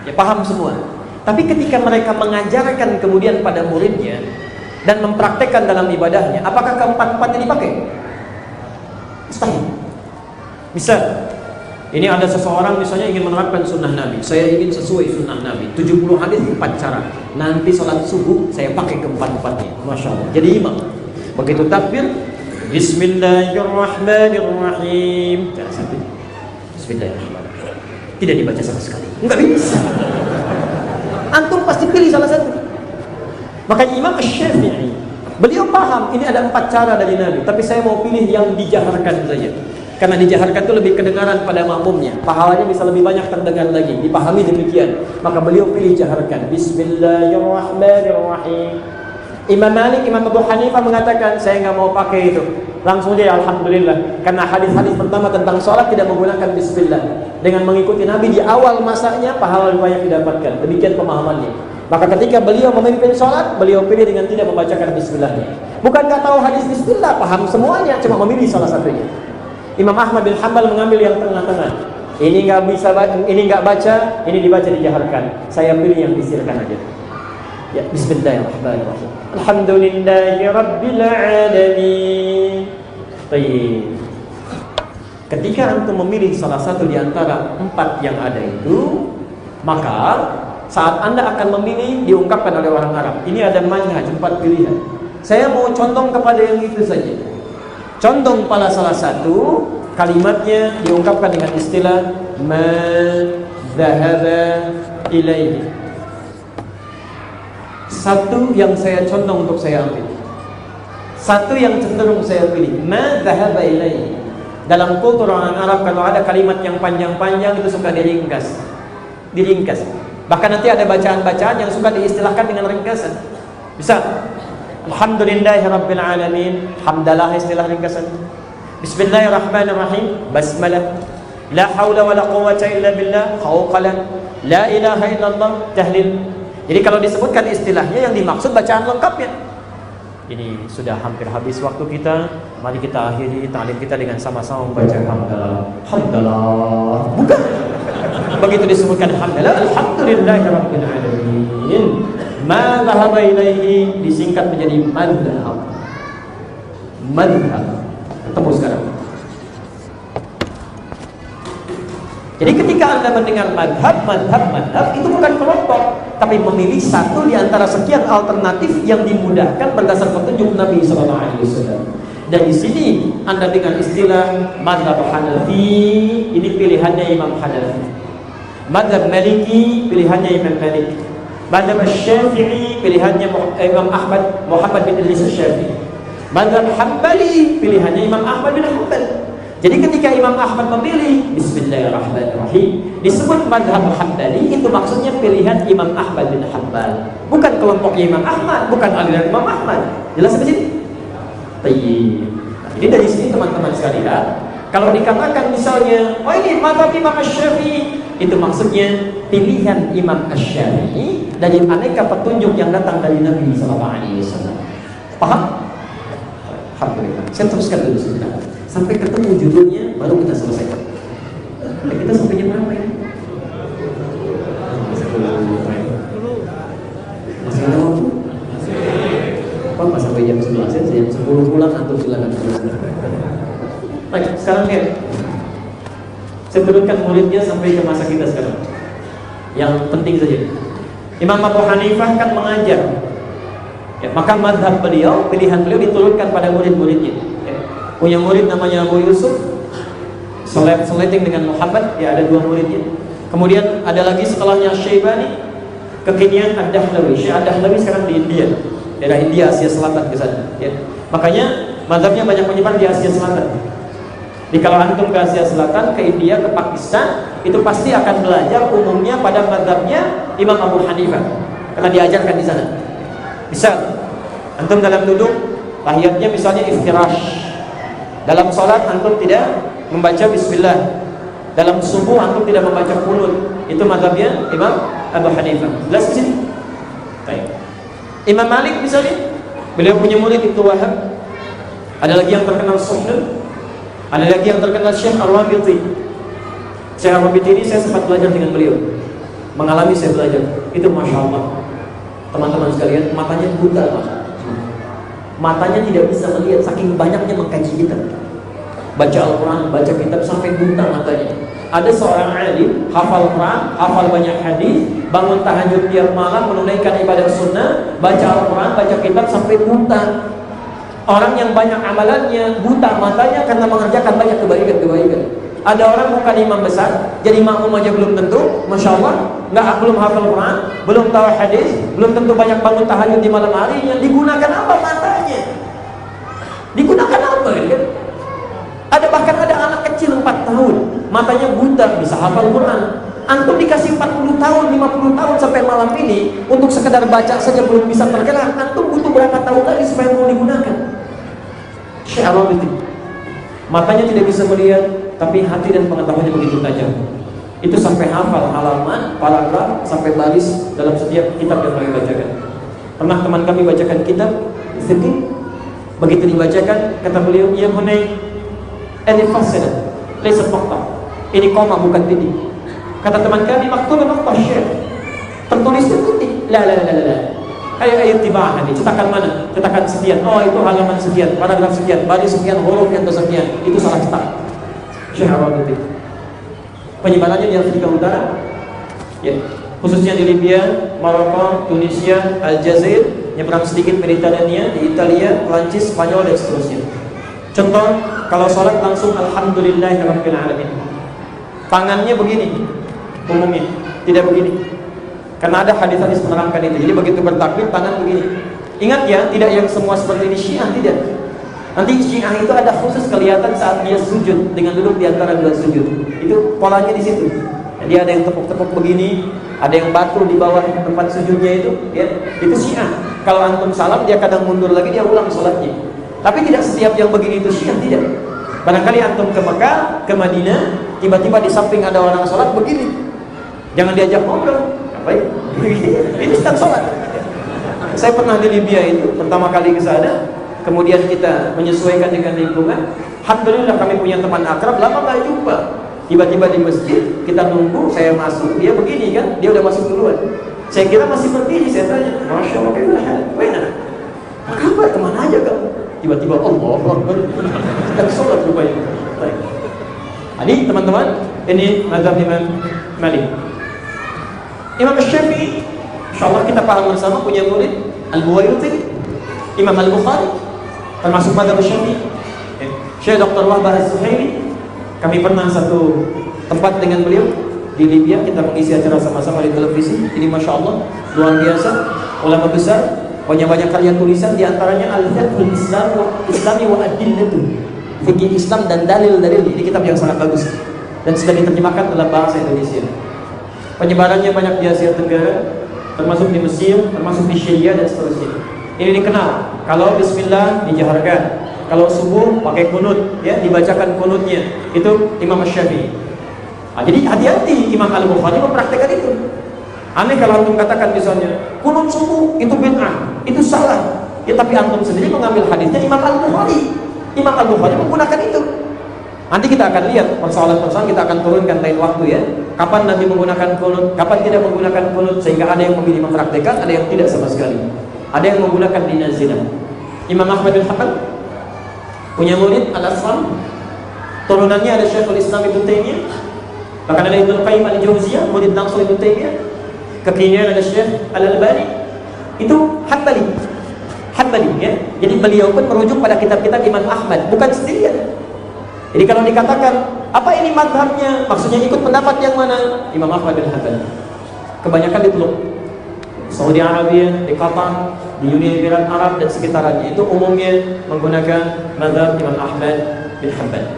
A: Ya paham semua. Tapi ketika mereka mengajarkan kemudian pada muridnya dan mempraktekkan dalam ibadahnya, apakah keempat-empatnya dipakai? Mustahil. Misal, ini ada seseorang misalnya ingin menerapkan sunnah Nabi. Saya ingin sesuai sunnah Nabi. 70 hadis 4 cara. Nanti sholat subuh saya pakai keempat-empatnya. Masya Allah. Jadi imam. Begitu takbir, Bismillahirrahmanirrahim. Cara satu. Bismillahirrahmanirrahim. Tidak dibaca sama sekali. Enggak bisa. Antum pasti pilih salah satu. Makanya Imam Asy-Syafi'i, beliau paham ini ada 4 cara dari Nabi, tapi saya mau pilih yang dijaharkan saja. Karena dijaharkan itu lebih kedengaran pada makmumnya, pahalanya bisa lebih banyak terdengar lagi, dipahami demikian. Maka beliau pilih jaharkan. Bismillahirrahmanirrahim. Imam Malik, Imam Abu Hanifah mengatakan saya nggak mau pakai itu. Langsung dia alhamdulillah. Karena hadis-hadis pertama tentang sholat tidak menggunakan bismillah. Dengan mengikuti Nabi di awal masanya, pahala lebih banyak didapatkan. Demikian pemahamannya. Maka ketika beliau memimpin sholat, beliau pilih dengan tidak membacakan bismillahnya. Bukan nggak tahu hadis bismillah, paham semuanya, cuma memilih salah satunya. Imam Ahmad bin Hanbal mengambil yang tengah-tengah. Ini nggak bisa, ini nggak baca, ini dibaca dijaharkan. Saya pilih yang disirkan aja. Ya, Bismillahirrahmanirrahim. Alhamdulillahirabbil alamin. Baik. Ketika antum memilih salah satu di antara 4 yang ada itu, maka saat Anda akan memilih diungkapkan oleh orang Arab. Ini ada manhaj 4 pilihan. Saya mau condong kepada yang itu saja. Condong pada salah satu, kalimatnya diungkapkan dengan istilah man dhahaba ilaihi. Satu yang saya condong untuk saya ambil, satu yang cenderung saya pilih. Ma dhahaba ilaihi. Dalam kultur orang Arab, kalau ada kalimat yang panjang-panjang itu suka diringkas. Bahkan nanti ada bacaan-bacaan yang suka diistilahkan dengan ringkasan. Bisa Alhamdulillahirabbil alamin, hamdalah istilah ringkasan. Bismillahirrahmanirrahim, basmalah. La haula wala quwwata illa billah, khawqalah. La ilaha illallah, tahlil. Jadi kalau disebutkan istilahnya yang dimaksud bacaan lengkapnya. Ini sudah hampir habis waktu kita. Mari kita akhiri ta'lim kita dengan sama-sama membaca hamdalah. Hamdalah. Bukan. Begitu disebutkan hamdalah, alhamdulillahirabbil alamin. Ma dhahaba ilaihi disingkat menjadi madhab. Madhab. Ketemu sekarang. Jadi ketika Anda mendengar madhab itu bukan kelompok, tapi memilih satu di antara sekian alternatif yang dimudahkan berdasar petunjuk Nabi SAW. Dan di sini Anda dengan istilah madhab Hanafi, ini pilihannya Imam Hanafi. Madhab Maliki, pilihannya Imam Malik. Madhab Syafi'i, pilihannya Imam Ahmad Muhammad bin Idris Syafi'i. Madhab Hambali, pilihannya Imam Ahmad bin Hanbal. Jadi ketika Imam Ahmad memilih Bismillahirrahmanirrahim disebut madhab Hambali, itu maksudnya pilihan Imam Ahmad bin Hanbal, bukan kelompoknya Imam Ahmad, bukan aliran Imam Ahmad. Jelas sampai sini? Tayyib. Jadi dari sini teman-teman sekalian, kalau dikatakan misalnya, oh ini madhab Imam Asy-Syafi'i, itu maksudnya pilihan Imam Asy-Syafi'i dari aneka petunjuk yang datang dari Nabi SAW. Paham? Alhamdulillah. Saya teruskan dulu sebentar. Sampai ketemu judulnya baru kita selesaikan. Kita sampai jam berapa ini? Masih ada waktu? Apa pas sampai jam 11 ya? Jam 10 pulang atau silakan. Baik, sekarang lihat. Saya turunkan muridnya sampai ke masa kita sekarang. Yang penting saja. Imam Abu Hanifah kan mengajar. Ya, maka madhab beliau, pilihan beliau diturunkan pada murid-muridnya. Punya murid namanya Abu Yusuf, seleting dengan Muhammad, ya ada 2 muridnya. Kemudian ada lagi setelahnya Syaibani, kekinian Ad-Dahlawi. Syekh Ad-Dahlawi sekarang di India, daerah India, Asia Selatan ke sana. Ya. Makanya mazhabnya banyak menyebar di Asia Selatan. Di kalau antum ke Asia Selatan, ke India, ke Pakistan, itu pasti akan belajar umumnya pada mazhabnya Imam Abu Hanifah, karena diajarkan di sana. Misal, antum dalam duduk, tahiyatnya misalnya iftirash. Dalam sholat antum tidak membaca bismillah. Dalam subuh antum tidak membaca qunut. Itu mazhabnya Imam Abu Hanifah. Jelas di sini? Baik. Imam Malik misalnya, beliau punya murid itu Wahab. Ada lagi yang terkenal Suhnun. Ada lagi yang terkenal Syekh Ar-Rabiti. Syekh Ar-Rabiti ini saya sempat belajar dengan beliau. Mengalami saya belajar. Itu Masya Allah. Teman-teman sekalian, matanya buta Mas. Matanya tidak bisa melihat saking banyaknya mengkaji kitab. Baca Al-Quran, baca kitab sampai buta matanya. Ada seorang alim, hafal Quran, hafal banyak hadis, bangun tahajud tiap malam, menunaikan ibadah sunnah, baca Al-Quran, baca kitab sampai buta. Orang yang banyak amalannya, buta matanya karena mengerjakan banyak kebaikan-kebaikan. Ada orang bukan imam besar, jadi makmum aja belum tentu, Masya Allah, belum hafal Quran, belum tahu hadis, belum tentu banyak bangun tahajud di malam hari. Yang digunakan apa matanya? Digunakan apa kan? Ada bahkan ada anak kecil 4 tahun, matanya buta, bisa hafal Quran. Antum dikasih 40 tahun, 50 tahun sampai malam ini untuk sekedar baca saja belum bisa tergerak. Antum butuh berapa tahun lagi supaya mau digunakan? Syekh Ar-Rabiti, matanya tidak bisa melihat, tapi hati dan pengetahuannya begitu tajam. Itu sampai hafal halaman, paragraf, sampai baris dalam setiap kitab yang kami bacakan. Pernah teman kami bacakan kitab Fiqh, begitu dibacakan, kata beliau, ya bunai, ini fasila, laisa naqta. Ini koma bukan titik. Kata teman kami, maktubun naqta syekh. Tertulisnya titik. La. Kayak ayat tibaan ini, cetakan mana? Cetakan sekian. Oh, itu halaman sekian, paragraf sekian, baris sekian, huruf yang sekian. Itu salah cetak. Syekh Ar-Rabiti. Penyebarannya di Afrika Utara, ya, khususnya di Libya, Maroko, Tunisia, Aljazair, nyebrang sedikit Mediterania, di Italia, Prancis, Spanyol dan seterusnya. Contoh, kalau sholat langsung Alhamdulillahirabbil alamin. Tangannya begini, umumnya tidak begini. Karena ada hadis-hadis menerangkan itu. Jadi begitu bertakbir tangan begini. Ingat ya, tidak yang semua seperti ini Syiah, tidak. Nanti Syiah itu ada khusus kelihatan saat dia sujud dengan duduk di antara 2 sujud. Itu polanya di situ. Jadi ada yang tepuk-tepuk begini, ada yang batu di bawah tempat sujudnya itu, ya. Itu Syiah. Kalau antum salam dia kadang mundur lagi, dia ulang salatnya. Tapi tidak setiap yang begini itu Syiah, tidak. Barangkali antum ke Mekah, ke Madinah, tiba-tiba di samping ada orang salat begini. Jangan diajak ngobrol. Baik, Ini sedang sholat. Saya pernah di Libya itu, pertama kali ke sana, kemudian kita menyesuaikan dengan lingkungan. Alhamdulillah kami punya teman akrab, lama gak jumpa. Tiba-tiba di masjid, kita nunggu, saya masuk, dia begini kan, dia udah masuk duluan. Saya kira masih berdiri, saya tanya, Masya Allah, kemana? Kabar, kemana aja kamu? Tiba-tiba, Allah Akbar, sedang sholat rupanya. Jadi teman-teman, ini mazhab Imam Malik. Imam Syafi'i, insyaallah kita paham bersama, punya murid Al-Buwaiti, Imam Al-Bukhari, termasuk mazhab Syafi'i. Syekh Dr. Wahbah Az-Zuhairi, kami pernah satu tempat dengan beliau di Libya, kita mengisi acara sama-sama di televisi. Ini Masya Allah, luar biasa, ulama besar, punya banyak karya tulisan, diantaranya Al-Fiqhul Islami wa Adillatuh, fikih Islam dan dalil-dalil. Ini kitab yang sangat bagus dan sudah diterjemahkan dalam bahasa Indonesia. Penyebarannya banyak di Asia Tenggara, termasuk di Mesir, termasuk di Syria dan seterusnya. Ini dikenal, kalau bismillah dijaharkan, kalau subuh pakai kunut, ya, dibacakan kunutnya. Itu Imam Syafi'i. Jadi hati-hati, Imam Al-Bukhari mempraktikkan itu. Aneh kalau antum katakan misalnya kunut subuh itu bid'ah, itu salah. Ya tapi antum sendiri mengambil hadisnya Imam Al-Bukhari. Imam Al-Bukhari menggunakan itu. Nanti kita akan lihat persoalan-persoalan, kita akan turunkan lain waktu ya. Kapan Nabi menggunakan kunut, kapan tidak menggunakan kunut, sehingga ada yang memilih mempraktikkan, ada yang tidak sama sekali. Ada yang menggunakan di nazilah. Imam Ahmad bin Hanbal punya murid Al-Asram, turunannya ada Syekhul Islam Ibnu Taimiyah, bahkan ada Ibnu Qayyim Al-Jauziyah, murid langsung Ibnu Taimiyah. Kekinian ada Syekh Al-Albani, itu Hanbali ya. Jadi beliau pun merujuk pada kitab-kitab Imam Ahmad, bukan sendirian. Jadi kalau dikatakan apa ini mazhabnya, maksudnya ikut pendapat yang mana? Imam Ahmad bin Hanbal. Kebanyakan di Teluk Saudi Arabia, di Qatar, di Uni Emirat Arab dan sekitarnya, itu umumnya menggunakan mazhab Imam Ahmad bin Hanbal.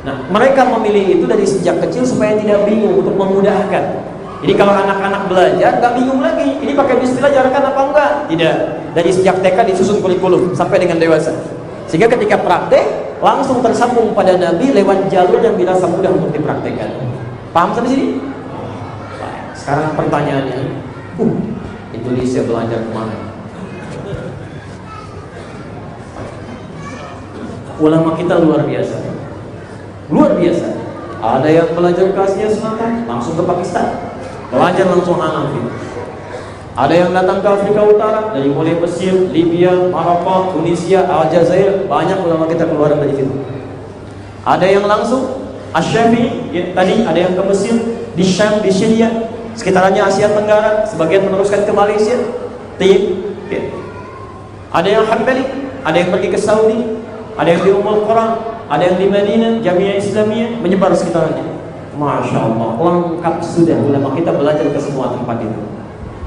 A: Nah, mereka memilih itu dari sejak kecil supaya tidak bingung, untuk memudahkan. Jadi kalau anak-anak belajar nggak bingung lagi, ini pakai bismillah jaharkan apa enggak? Tidak. Dari sejak TK disusun kurikulum sampai dengan dewasa. Sehingga ketika praktek langsung tersambung pada Nabi lewat jalur yang dirasa mudah untuk dipraktekkan. Paham sampai sini? Sekarang pertanyaannya, Indonesia belajar kemana? Ulama kita luar biasa. Luar biasa. Ada yang belajar ke Asia Selatan, langsung ke Pakistan. Belajar langsung Hanafi. Ada yang datang ke Afrika Utara, dari mulai Mesir, Libya, Maroko, Tunisia, Aljazair, banyak ulama kita keluar dari situ. Ada yang langsung Asy-Syafi'i, ya, tadi ada yang ke Mesir, di Syam, di Syria, sekitarnya Asia Tenggara, sebagian meneruskan ke Malaysia. Ya. Ada yang Hanbali, ada yang pergi ke Saudi, ada yang di Ummul Qura, ada yang di Madinah, Jamiah Islamiyah, menyebar sekitarnya. Masya Allah, lengkap sudah ulama kita belajar ke semua tempat itu.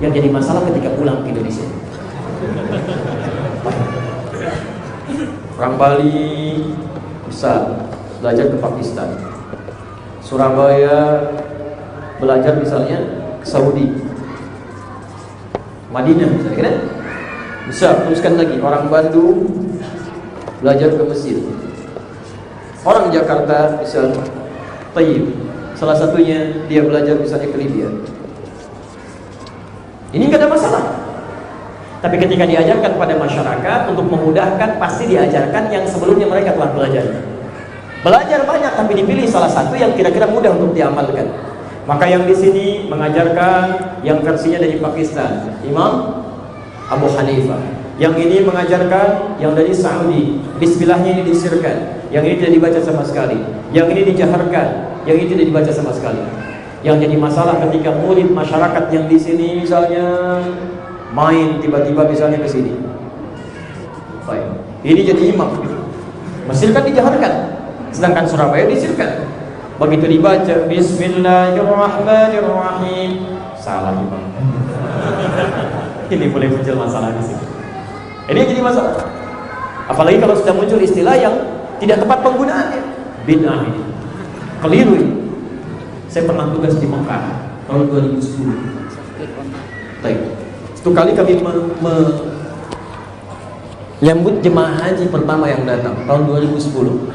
A: Yang jadi masalah ketika pulang ke Indonesia. Orang Bali bisa belajar ke Pakistan, Surabaya belajar misalnya ke Saudi, Madinah misalnya, kan? Bisa teruskan lagi. Orang Bandung belajar ke Mesir, orang Jakarta misalnya Tayyib, salah satunya dia belajar misalnya ke Libya. Ini nggak ada masalah. Tapi ketika diajarkan pada masyarakat untuk memudahkan, pasti diajarkan yang sebelumnya mereka telah belajar. Belajar banyak, tapi dipilih salah satu yang kira-kira mudah untuk diamalkan. Maka yang di sini mengajarkan yang versinya dari Pakistan, Imam Abu Hanifah. Yang ini mengajarkan yang dari Saudi, bismillahnya ini disirkan, yang ini tidak dibaca sama sekali, yang ini dijaharkan, yang ini tidak dibaca sama sekali. Yang jadi masalah ketika murid masyarakat yang di sini misalnya main tiba-tiba misalnya ke sini. Baik. Ini jadi imam. Mesir kan dijaharkan, sedangkan Surabaya disirkan. Begitu dibaca Bismillahirrahmanirrahim, salah imam. Ini boleh muncul masalah di sini. Ini jadi masalah. Apalagi kalau sudah muncul istilah yang tidak tepat penggunaannya. Bid'ah ini. Keliru ini. Saya pernah tugas di Mekah tahun 2010. Baik. Satu kali kami menyambut jemaah haji pertama yang datang tahun 2010.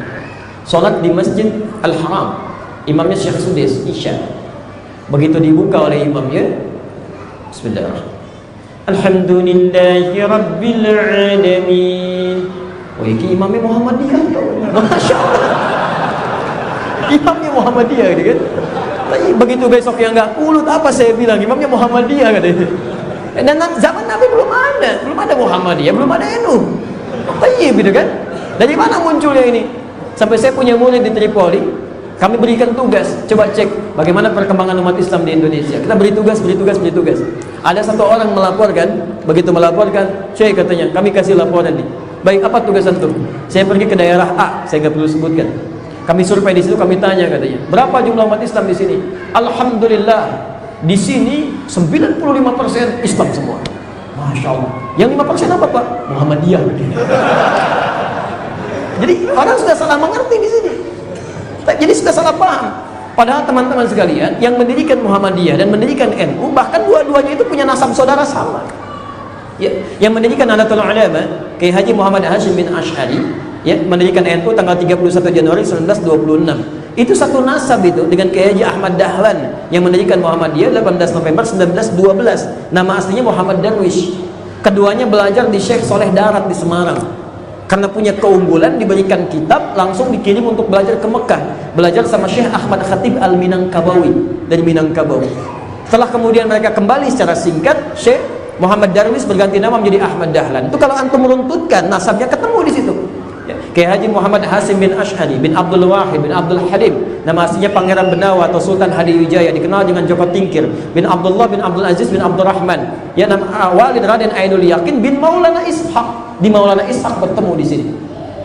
A: Sholat di Masjid Al-Haram. Imamnya Syekh Sudes Isya. Begitu dibuka oleh imamnya, Bismillahirrahmanirrahim. Alhamdulillahi Rabbil Alamin. Oh, ini imamnya Muhammadiyah. Masya Allah. Imamnya Muhammadiyah gitu kan. Tapi begitu besok yang nggak kulut, apa saya bilang? Imamnya Muhammadiyah katanya. Dan zaman Nabi belum ada Muhammadiyah, belum ada NU. Tayyib gitu kan. Dari mana munculnya ini? Sampai saya punya murid di Tripoli, kami berikan tugas, coba cek bagaimana perkembangan umat Islam di Indonesia. Kita beri tugas. Ada satu orang melaporkan, begitu melaporkan, Syekh katanya, kami kasih laporan nih. Baik, apa tugas antum? Saya pergi ke daerah A, saya nggak perlu sebutkan. Kami survei di situ, kami tanya katanya, berapa jumlah umat Islam di sini? Alhamdulillah, di sini 95% Islam semua. Masya Allah. Yang 5% apa Pak? Muhammadiyah. Jadi orang sudah salah mengerti di sini. Jadi sudah salah paham. Padahal teman-teman sekalian, yang mendirikan Muhammadiyah dan mendirikan NU, bahkan dua-duanya itu punya nasab saudara sama. Ya, yang mendirikan Nahdlatul Ulama, Kiai Haji Muhammad Hashim bin Asy'ari, ya, mendirikan NU tanggal 31 Januari 1926. Itu satu nasab itu dengan Kiai Haji Ahmad Dahlan yang mendirikan Muhammadiyah 18 November 1912. Nama aslinya Muhammad Darwish. Keduanya belajar di Syekh Soleh Darat di Semarang. Karena punya keunggulan, diberikan kitab, langsung dikirim untuk belajar ke Mekah, belajar sama Syekh Ahmad Khatib Al-Minangkabawi dari Minangkabau. Setelah kemudian mereka kembali secara singkat, Syekh Muhammad Darwis berganti nama menjadi Ahmad Dahlan. Itu kalau antum meruntutkan nasabnya ketemu di situ. Ya. Kiai Haji Muhammad Hasim bin Asy'ari bin Abdul Wahid bin Abdul Halim, nama aslinya Pangeran Benawa atau Sultan Hadiwijaya, dikenal dengan Joko Tingkir, bin Abdullah bin Abdul Aziz bin Abdurrahman, ya, nama Walid Raden Ainul Yakin bin Maulana Ishaq. Di Maulana Ishaq bertemu di sini.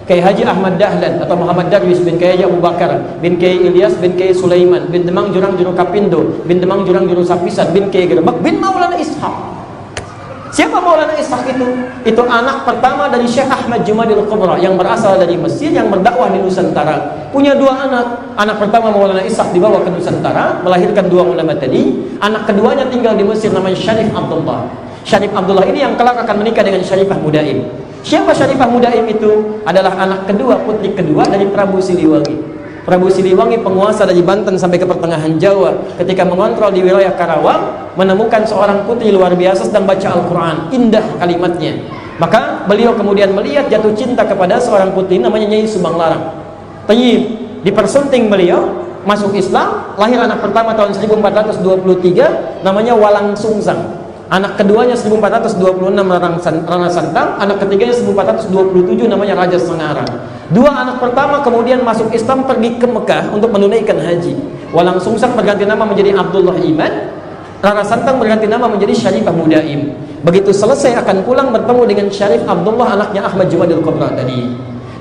A: Kiai Haji Ahmad Dahlan atau Muhammad Darwis bin Kiai Haji Abu Bakar bin Kiai Ilyas bin Kiai Sulaiman bin Demang Jurang Juru Kapindo bin Demang Jurang Juru Sapisan bin Kiai Gerbak bin Maulana Ishaq. Siapa Maulana Ishaq itu? Itu anak pertama dari Syekh Ahmad Jumadil Kubra yang berasal dari Mesir, yang berdakwah di Nusantara. Punya dua anak. Anak pertama Maulana Ishaq dibawa ke Nusantara, melahirkan dua ulama tadi. Anak keduanya tinggal di Mesir, namanya Syarif Abdullah. Syarif Abdullah ini yang kelak akan menikah dengan Syarifah Mudaim. Siapa Syarifah Mudaim itu? Adalah anak kedua, putri kedua dari Prabu Siliwangi. Prabu Siliwangi penguasa dari Banten sampai ke pertengahan Jawa. Ketika mengontrol di wilayah Karawang, menemukan seorang putri luar biasa sedang baca Al-Quran, indah kalimatnya. Maka beliau kemudian melihat, jatuh cinta kepada seorang putri namanya Nyai Subang Larang. Tayyib, dipersunting beliau masuk Islam, lahir anak pertama tahun 1423 namanya Walang Sungsang. Anak keduanya 1426 Rana Santang, anak ketiganya 1427 namanya Raja Sengarang. Dua anak pertama kemudian masuk Islam, pergi ke Mekah untuk menunaikan haji. Walang Sungsang berganti nama menjadi Abdullah Iman, Rana Santang berganti nama menjadi Syarifah Mudaim. Begitu selesai akan pulang, bertemu dengan Syarif Abdullah anaknya Ahmad Jumadil Kubra tadi.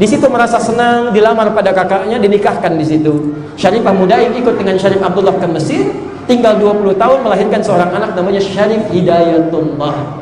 A: Di situ merasa senang, dilamar pada kakaknya, dinikahkan di situ. Syarifah Mudaim ikut dengan Syarif Abdullah ke Mesir. Tinggal 20 tahun melahirkan seorang anak namanya Syarif Hidayatullah.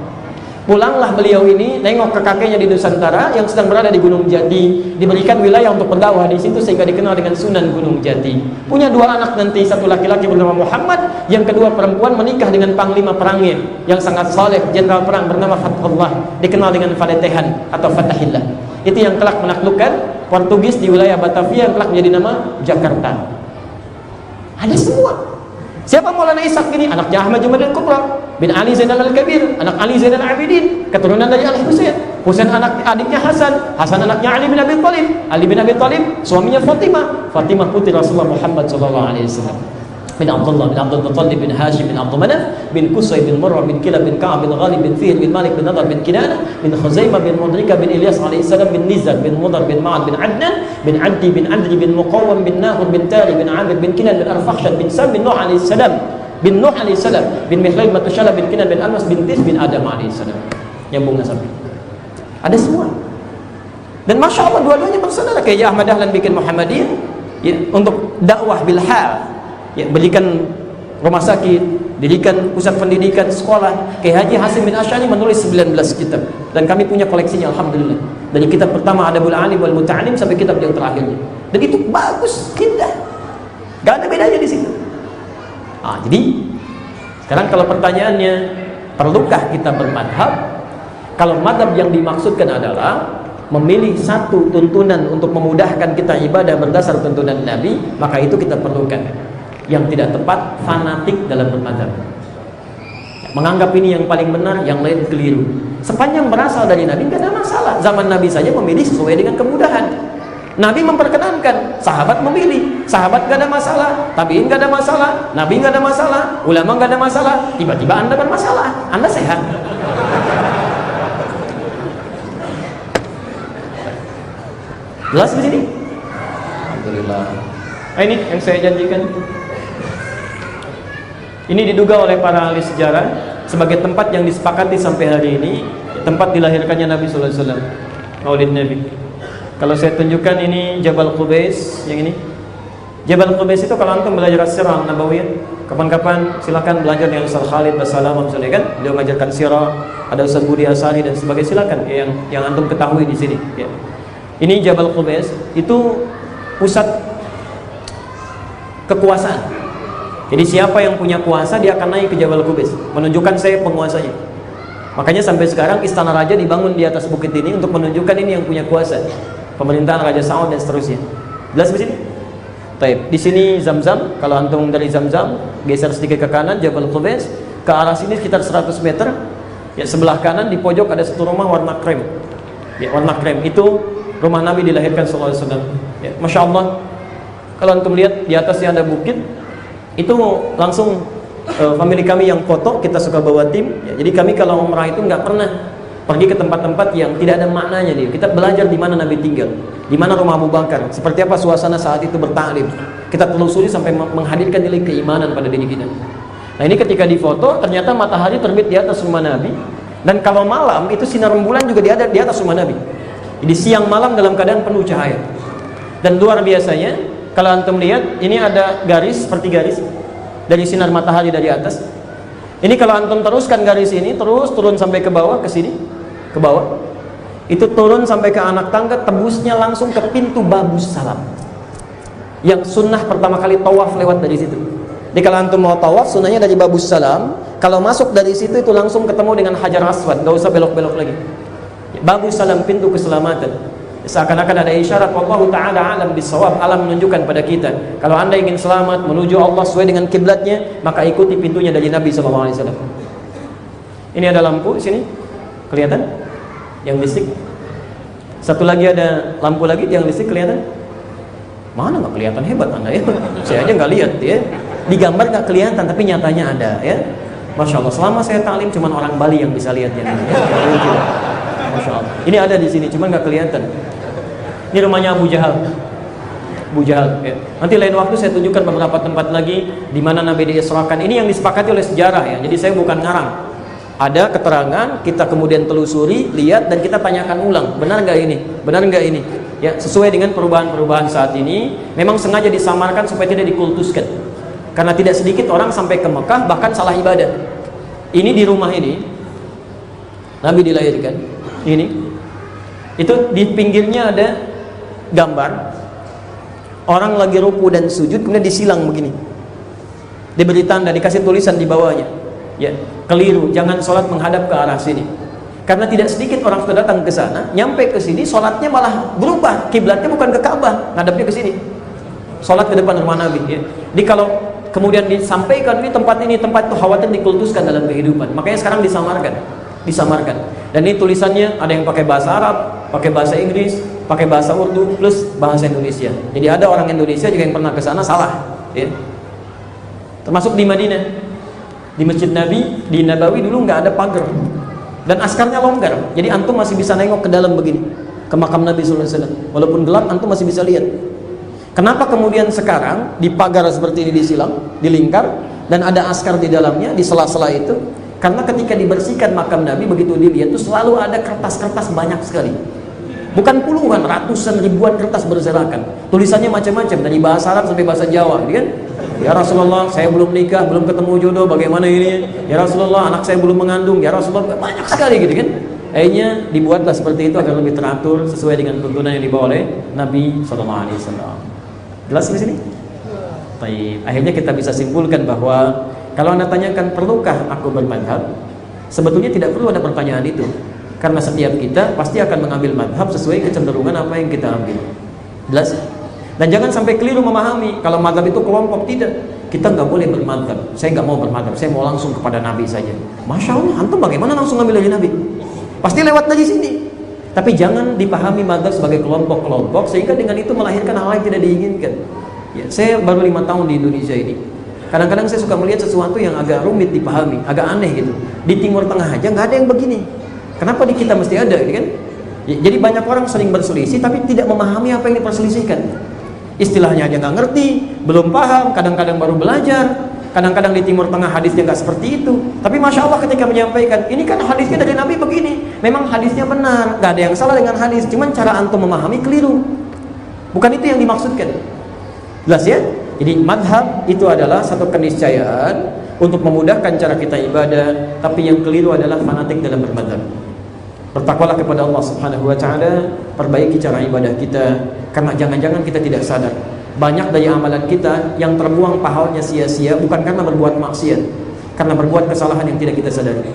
A: Pulanglah beliau ini nengok ke kakeknya di Nusantara yang sedang berada di Gunung Jati, diberikan wilayah untuk berdakwah di situ sehingga dikenal dengan Sunan Gunung Jati. Punya dua anak nanti, satu laki-laki bernama Muhammad, yang kedua perempuan, menikah dengan panglima perangnya yang sangat saleh, jenderal perang bernama Fathullah, dikenal dengan Faletehan atau Fatahillah. Itu yang kelak menaklukkan Portugis di wilayah Batavia yang kelak menjadi nama Jakarta. Ada semua. Siapa Maulana Ishaq ini? Anaknya Ahmad Jumadil Kubra bin Ali Zainal Al-Kabir, anak Ali Zainal Abidin, keturunan dari Al-Husain. Husain anak adiknya Hasan, Hasan anaknya Ali bin Abi Thalib, Ali bin Abi Thalib suaminya Fatimah, Fatimah putri Rasulullah Muhammad sallallahu alaihi wasallam. Bin Abdullah bin Abdul Muttalib bin Hashim bin Abdul Manaf bin Qusay bin Murrah bin Kilab bin Ka'ab bin Ghalib bin Fihr bin Malik bin Nadar bin Kinana bin Khuzaimah bin Mudrika bin Ilyas alaihissalam bin Nizar bin Mudar bin Ma'ad bin Adnan bin Addi bin Andri bin Muqawwam bin Nahur bin Tari bin Amir bin Kinan bin Arfakhshad bin Sam bin Nuh alaihissalam bin Nuh alaihissalam bin Mihlal Matushala bin Kinan bin Almas bin Tis bin Adam alaihissalam. Nyambung nasabnya. Ada semua. Dan Masya Allah dua-duanya bersaudara. Kayak Ahmad Dahlan bikin Muhammadiyah ya, untuk dakwah bilhal. Ya, berikan rumah sakit, dirikan pusat pendidikan, sekolah. Kiai Haji Hasim bin Asy'ari menulis 19 kitab dan kami punya koleksinya alhamdulillah. Dari kitab pertama Adabul Alim wal Muta'alim sampai kitab yang terakhirnya. Dan itu bagus, indah. Gak ada bedanya di situ. Jadi sekarang kalau pertanyaannya, perlukah kita bermadhab? Kalau madhab yang dimaksudkan adalah memilih satu tuntunan untuk memudahkan kita ibadah berdasar tuntunan Nabi, maka itu kita perlukan. Yang tidak tepat, fanatik dalam bermadhab. menganggap ini yang paling benar, yang lain keliru. Sepanjang berasal dari Nabi nggak ada masalah. Zaman Nabi saja memilih sesuai dengan kemudahan. Nabi memperkenankan, sahabat memilih, sahabat nggak ada masalah, tabiin nggak ada masalah, Nabi nggak ada masalah, ulama nggak ada masalah. Tiba-tiba Anda bermasalah, Anda sehat. Jelas di sini? Alhamdulillah. Nah, ini yang saya janjikan. Ini diduga oleh para ahli sejarah sebagai tempat yang disepakati sampai hari ini, tempat dilahirkannya Nabi sallallahu alaihi wasallam. Maulid Nabi. Kalau saya tunjukkan ini Jabal Qubais, yang ini. Jabal Qubais itu kalau antum belajar sirah nabawiyah, kapan-kapan silakan belajar dengan Ustaz Khalid Basalam misalnya kan, dia mengajarkan sirah, ada Ustaz Budi Asari dan sebagainya, silakan yang antum ketahui di sini, ya. Ini Jabal Qubais, itu pusat kekuasaan. Jadi siapa yang punya kuasa dia akan naik ke Jabal Qubais, menunjukkan saya penguasanya. Makanya sampai sekarang istana raja dibangun di atas bukit ini untuk menunjukkan ini yang punya kuasa. Pemerintahan Raja Saud dan seterusnya. Jelas di sini? Baik, di sini Zamzam. Kalau antum dari Zamzam geser sedikit ke kanan Jabal Qubais, ke arah sini sekitar 100 meter. Ya, sebelah kanan di pojok ada satu rumah warna krem. Ya, warna krem itu rumah Nabi dilahirkan sallallahu alaihi wasallam. Ya, Masya Allah. Kalau antum lihat di atasnya ada bukit. Itu langsung family kami yang foto, kita suka bawa tim ya. Jadi kami kalau umrah itu nggak pernah pergi ke tempat-tempat yang tidak ada maknanya. Kita belajar di mana Nabi tinggal, di mana rumah Abu Bakar, seperti apa suasana saat itu bertaklim. Kita telusuri sampai menghadirkan nilai keimanan pada diri kita. Nah, ini ketika difoto ternyata matahari terbit di atas rumah Nabi, dan kalau malam itu sinar rembulan juga di atas rumah Nabi. Jadi siang malam dalam keadaan penuh cahaya. Dan luar biasanya kalau antum lihat, ini ada garis seperti garis dari sinar matahari dari atas. Ini kalau antum teruskan garis ini terus turun sampai ke bawah, ke sini, ke bawah. Itu turun sampai ke anak tangga, tembusnya langsung ke pintu Babus Salam. Yang sunnah pertama kali tawaf lewat dari situ. Jadi kalau antum mau tawaf, sunnahnya dari Babus Salam. Kalau masuk dari situ itu langsung ketemu dengan Hajar Aswad, nggak usah belok-belok lagi. Babus Salam, pintu keselamatan. Seakan-akan ada isyarat wallahu ta'ala alam bisawab, alam menunjukkan pada kita kalau anda ingin selamat menuju Allah sesuai dengan kiblatnya, maka ikuti pintunya dari Nabi SAW. Ini ada lampu sini, kelihatan? Yang listrik. Satu lagi ada lampu lagi yang listrik, kelihatan? Mana nggak kelihatan, hebat anda ya. Saya aja nggak lihat ya. Di gambar nggak kelihatan tapi nyatanya ada ya. Masya Allah. Selama saya taklim cuman orang Bali yang bisa lihat ya. Masya Allah. Ini ada di sini cuman nggak kelihatan. Ini rumahnya Abu Jahal. Abu Jahal ya. Nanti lain waktu saya tunjukkan beberapa tempat lagi di mana Nabi diisrakan. Ini yang disepakati oleh sejarah ya. Jadi saya bukan ngarang. Ada keterangan, kita kemudian telusuri, lihat dan kita tanyakan ulang. Benar nggak ini? Benar nggak ini? Ya, sesuai dengan perubahan-perubahan saat ini. Memang sengaja disamarkan supaya tidak dikultuskan. Karena tidak sedikit orang sampai ke Mekah bahkan salah ibadah. Ini di rumah ini Nabi dilahirkan. Ini. Itu di pinggirnya ada gambar orang lagi ruku dan sujud kemudian disilang begini, diberi tanda, dikasih tulisan di bawahnya ya, keliru, jangan sholat menghadap ke arah sini. Karena tidak sedikit orang sudah datang ke sana, nyampe ke sini sholatnya malah berubah, kiblatnya bukan ke Ka'bah, ngadapnya ke sini, sholat ke depan rumah Nabi ya. Jadi kalau kemudian disampaikan ini tempat itu khawatir dikultuskan dalam kehidupan, makanya sekarang disamarkan. Dan ini tulisannya ada yang pakai bahasa Arab, pakai bahasa Inggris, pakai bahasa Urdu plus bahasa Indonesia. Jadi ada orang Indonesia juga yang pernah ke sana salah, ya. Termasuk di Madinah, di Masjid Nabi, di Nabawi dulu nggak ada pagar dan askarnya longgar. Jadi antum masih bisa nengok ke dalam begini, ke makam Nabi sallallahu alaihi wasallam. Walaupun gelap antum masih bisa lihat. Kenapa kemudian sekarang di pagar seperti ini disilang, dilingkar dan ada askar di dalamnya, di sela-sela itu? Karena ketika dibersihkan makam Nabi, begitu dilihat itu selalu ada kertas-kertas banyak sekali. Bukan puluhan, ratusan, ribuan kertas berserakan. Tulisannya macam-macam, dari bahasa Arab sampai bahasa Jawa, kan? Ya Rasulullah, saya belum nikah, belum ketemu jodoh, bagaimana ini? Ya Rasulullah, anak saya belum mengandung. Ya Rasulullah, banyak sekali gitu kan? Akhirnya dibuatlah seperti itu agar lebih teratur sesuai dengan tuntunan yang dibawa oleh Nabi SAW. Jelas di sini? Baik. Akhirnya kita bisa simpulkan bahwa kalau anda tanyakan perlukah aku bermadhab, sebetulnya tidak perlu ada pertanyaan itu. Karena setiap kita pasti akan mengambil madhab sesuai kecenderungan apa yang kita ambil. Jelas? Dan jangan sampai keliru memahami kalau mazhab itu kelompok. Tidak, kita nggak boleh bermadzhab. Saya nggak mau bermadzhab, saya mau langsung kepada Nabi saja. Masya Allah, antum bagaimana langsung ngambil dari Nabi? Pasti lewat dari sini. Tapi jangan dipahami mazhab sebagai kelompok-kelompok sehingga dengan itu melahirkan hal yang tidak diinginkan. Ya, saya baru 5 tahun di Indonesia ini. Kadang-kadang saya suka melihat sesuatu yang agak rumit dipahami, agak aneh gitu. Di Timur Tengah aja nggak ada yang begini. Kenapa di kita mesti ada, gitu kan? Ya, jadi banyak orang sering berselisih tapi tidak memahami apa yang diperselisihkan. Istilahnya aja nggak ngerti, belum paham, kadang-kadang baru belajar. Kadang-kadang di Timur Tengah hadisnya nggak seperti itu. Tapi Masya Allah ketika menyampaikan, ini kan hadisnya dari Nabi begini. Memang hadisnya benar, nggak ada yang salah dengan hadis. Cuman cara antum memahami keliru. Bukan itu yang dimaksudkan. Jelas ya? Jadi madhab itu adalah satu keniscayaan untuk memudahkan cara kita ibadah. Tapi yang keliru adalah fanatik dalam bermadhab. Bertakwalah kepada Allah Subhanahu wa Ta'ala, perbaiki cara ibadah kita, karena jangan-jangan kita tidak sadar banyak dari amalan kita yang terbuang pahalanya sia-sia bukan karena berbuat maksiat, karena berbuat kesalahan yang tidak kita sadari.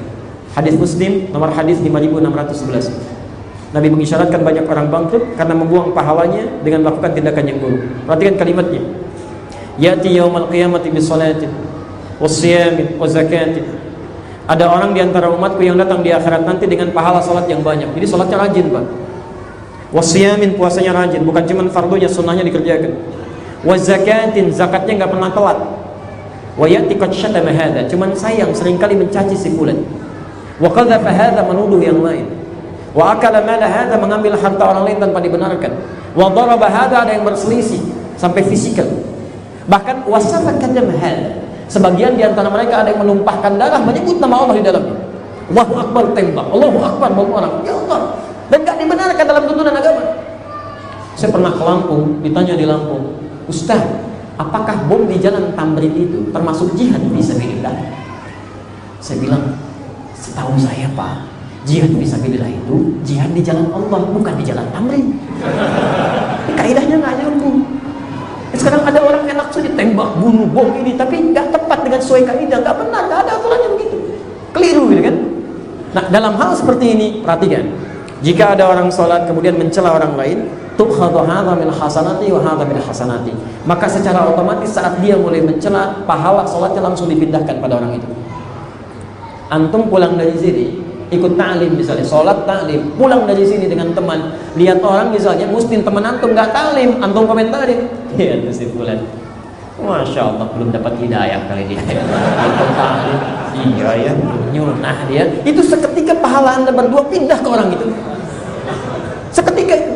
A: Hadis Muslim nomor hadis 5611. Nabi mengisyaratkan banyak orang bangkrut karena membuang pahalanya dengan melakukan tindakan yang buruk. Perhatikan kalimatnya. Yati yaumal qiyamati bis salatin was siyamin wa zakatin. Ada orang di antara umatku yang datang di akhirat nanti dengan pahala salat yang banyak. Jadi salatnya rajin, Pak. Wasiyamin, puasanya rajin, bukan cuma fardunya, sunnahnya dikerjakan. Wazakatin, zakatnya enggak pernah telat. Wa yati qad syatama hadza, cuman sayang seringkali mencaci si fulan. Wa qadhafa hadza, menuduh yang lain. Wa akala mala hadza, mengambil harta orang lain tanpa dibenarkan. Wa daraba hadza, ada yang berselisih sampai fisikal. Bahkan wasafa kadam hadza, sebagian di antara mereka ada yang menumpahkan darah, menyebut nama Allah di dalamnya. Allahu Akbar, tembak. Allahu Akbar, bawa orang. Ya Allah. Dan gak dibenarkan dalam tuntunan agama. Saya pernah ke Lampung, ditanya di Lampung, Ustaz, apakah bom di jalan Tamrin itu termasuk jihad fisabilillah? Saya bilang, setahu saya Pak, jihad fisabilillah itu jihad di jalan Allah, bukan di jalan Tamrin. Kaidahnya gak nyambung. Sekarang ada orang enak saja tembak, bunuh, bom ini, tapi nggak tepat dengan sesuai kaidah, nggak benar, nggak ada aturannya begitu, keliru, gitu kan? Nah, dalam hal seperti ini, perhatikan, jika ada orang sholat kemudian mencela orang lain, tukhadhu hadza min hasanati wa hadza min hasanati, maka secara otomatis saat dia mulai mencela, pahala sholatnya langsung dipindahkan pada orang itu. Antum pulang dari sini, ikut ta'lim misalnya, sholat ta'lim, pulang dari sini dengan teman, lihat orang misalnya muslim teman antum nggak ta'lim, antum komentarin, ya itu si fulan, Masya Allah belum dapat hidayah kali dia, antum ta'lim, iya ya, nyunah dia, itu seketika pahala anda berdua pindah ke orang itu, seketika itu.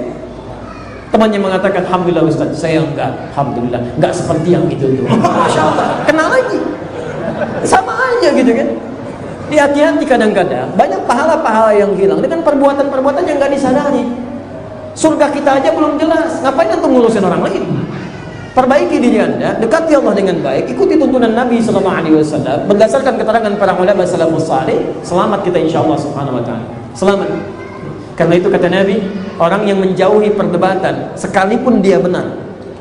A: Temannya mengatakan, alhamdulillah Ustaz, saya enggak, alhamdulillah enggak seperti yang itu tuh. Masya Allah, kenal lagi, sama aja gitu kan. Hati-hati, kadang-kadang banyak pahala-pahala yang hilang dengan perbuatan-perbuatan yang nggak disadari. Surga kita aja belum jelas, ngapain antum ngurusin orang lain? Perbaiki diri anda, dekati Allah dengan baik, ikuti tuntunan Nabi SAW berdasarkan keterangan para ulama salafus salih. Selamat kita insya Allah Subhanahu Wa Taala. Selamat. Karena itu kata Nabi, orang yang menjauhi perdebatan sekalipun dia benar.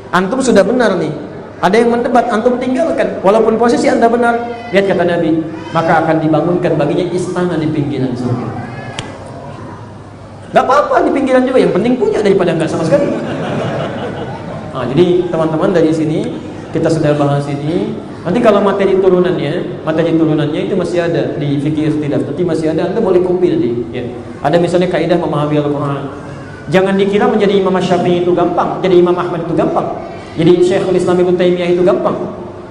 A: Antum sudah benar nih, ada yang mendebat, antum tinggalkan, walaupun posisi anda benar. Lihat kata Nabi, maka akan dibangunkan baginya istana di pinggiran surga. Gak apa-apa di pinggiran juga, yang penting punya daripada nggak sama sekali. Nah, jadi teman-teman dari sini kita sudah bahas ini. Nanti kalau materi turunannya itu masih ada di fikih ikhtilaf. Nanti masih ada, anda boleh kumpil di. Ya. Ada misalnya kaidah memahami Al-Quran. Jangan dikira menjadi Imam Syafi'i itu gampang, jadi Imam Ahmad itu gampang. Jadi Syekhul Islam Ibnu Taimiyah itu gampang.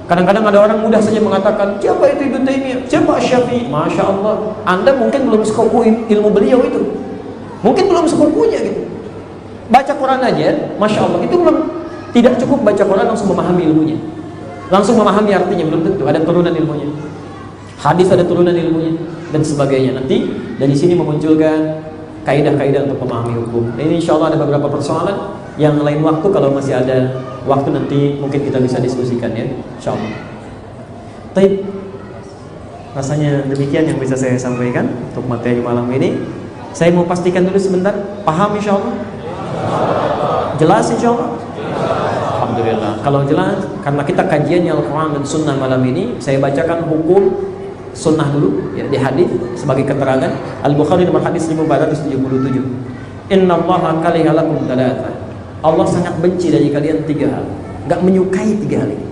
A: Kadang-kadang ada orang mudah saja mengatakan, siapa itu Ibnu Taimiyah? Siapa Syafi'i? Masya Allah, anda mungkin belum sekufu ilmu beliau itu. Mungkin belum sekufunya gitu. Baca Quran aja, Masya Allah, itu belum, tidak cukup baca Quran langsung memahami ilmunya. Langsung memahami artinya, belum tentu, ada turunan ilmunya. Hadis ada turunan ilmunya, dan sebagainya. Nanti dari sini memunculkan kaidah-kaidah untuk memahami hukum. Nah, ini insya Allah ada beberapa persoalan yang lain waktu, kalau masih ada waktu nanti mungkin kita bisa diskusikan ya, insyaallah. Baik, rasanya demikian yang bisa saya sampaikan untuk materi malam ini. Saya mau pastikan dulu sebentar, paham insyaallah? Jelas insyaallah? Alhamdulillah. Kalau jelas, karena kita kajiannya Al-Quran dan Sunnah malam ini, saya bacakan hukum Sunnah dulu ya, di hadis sebagai keterangan. Al-Bukhari nomor hadis 1477. Inna Allaha kariha lakum thalatha. Allah sangat benci dari kalian 3 hal, nggak menyukai 3 hal ini.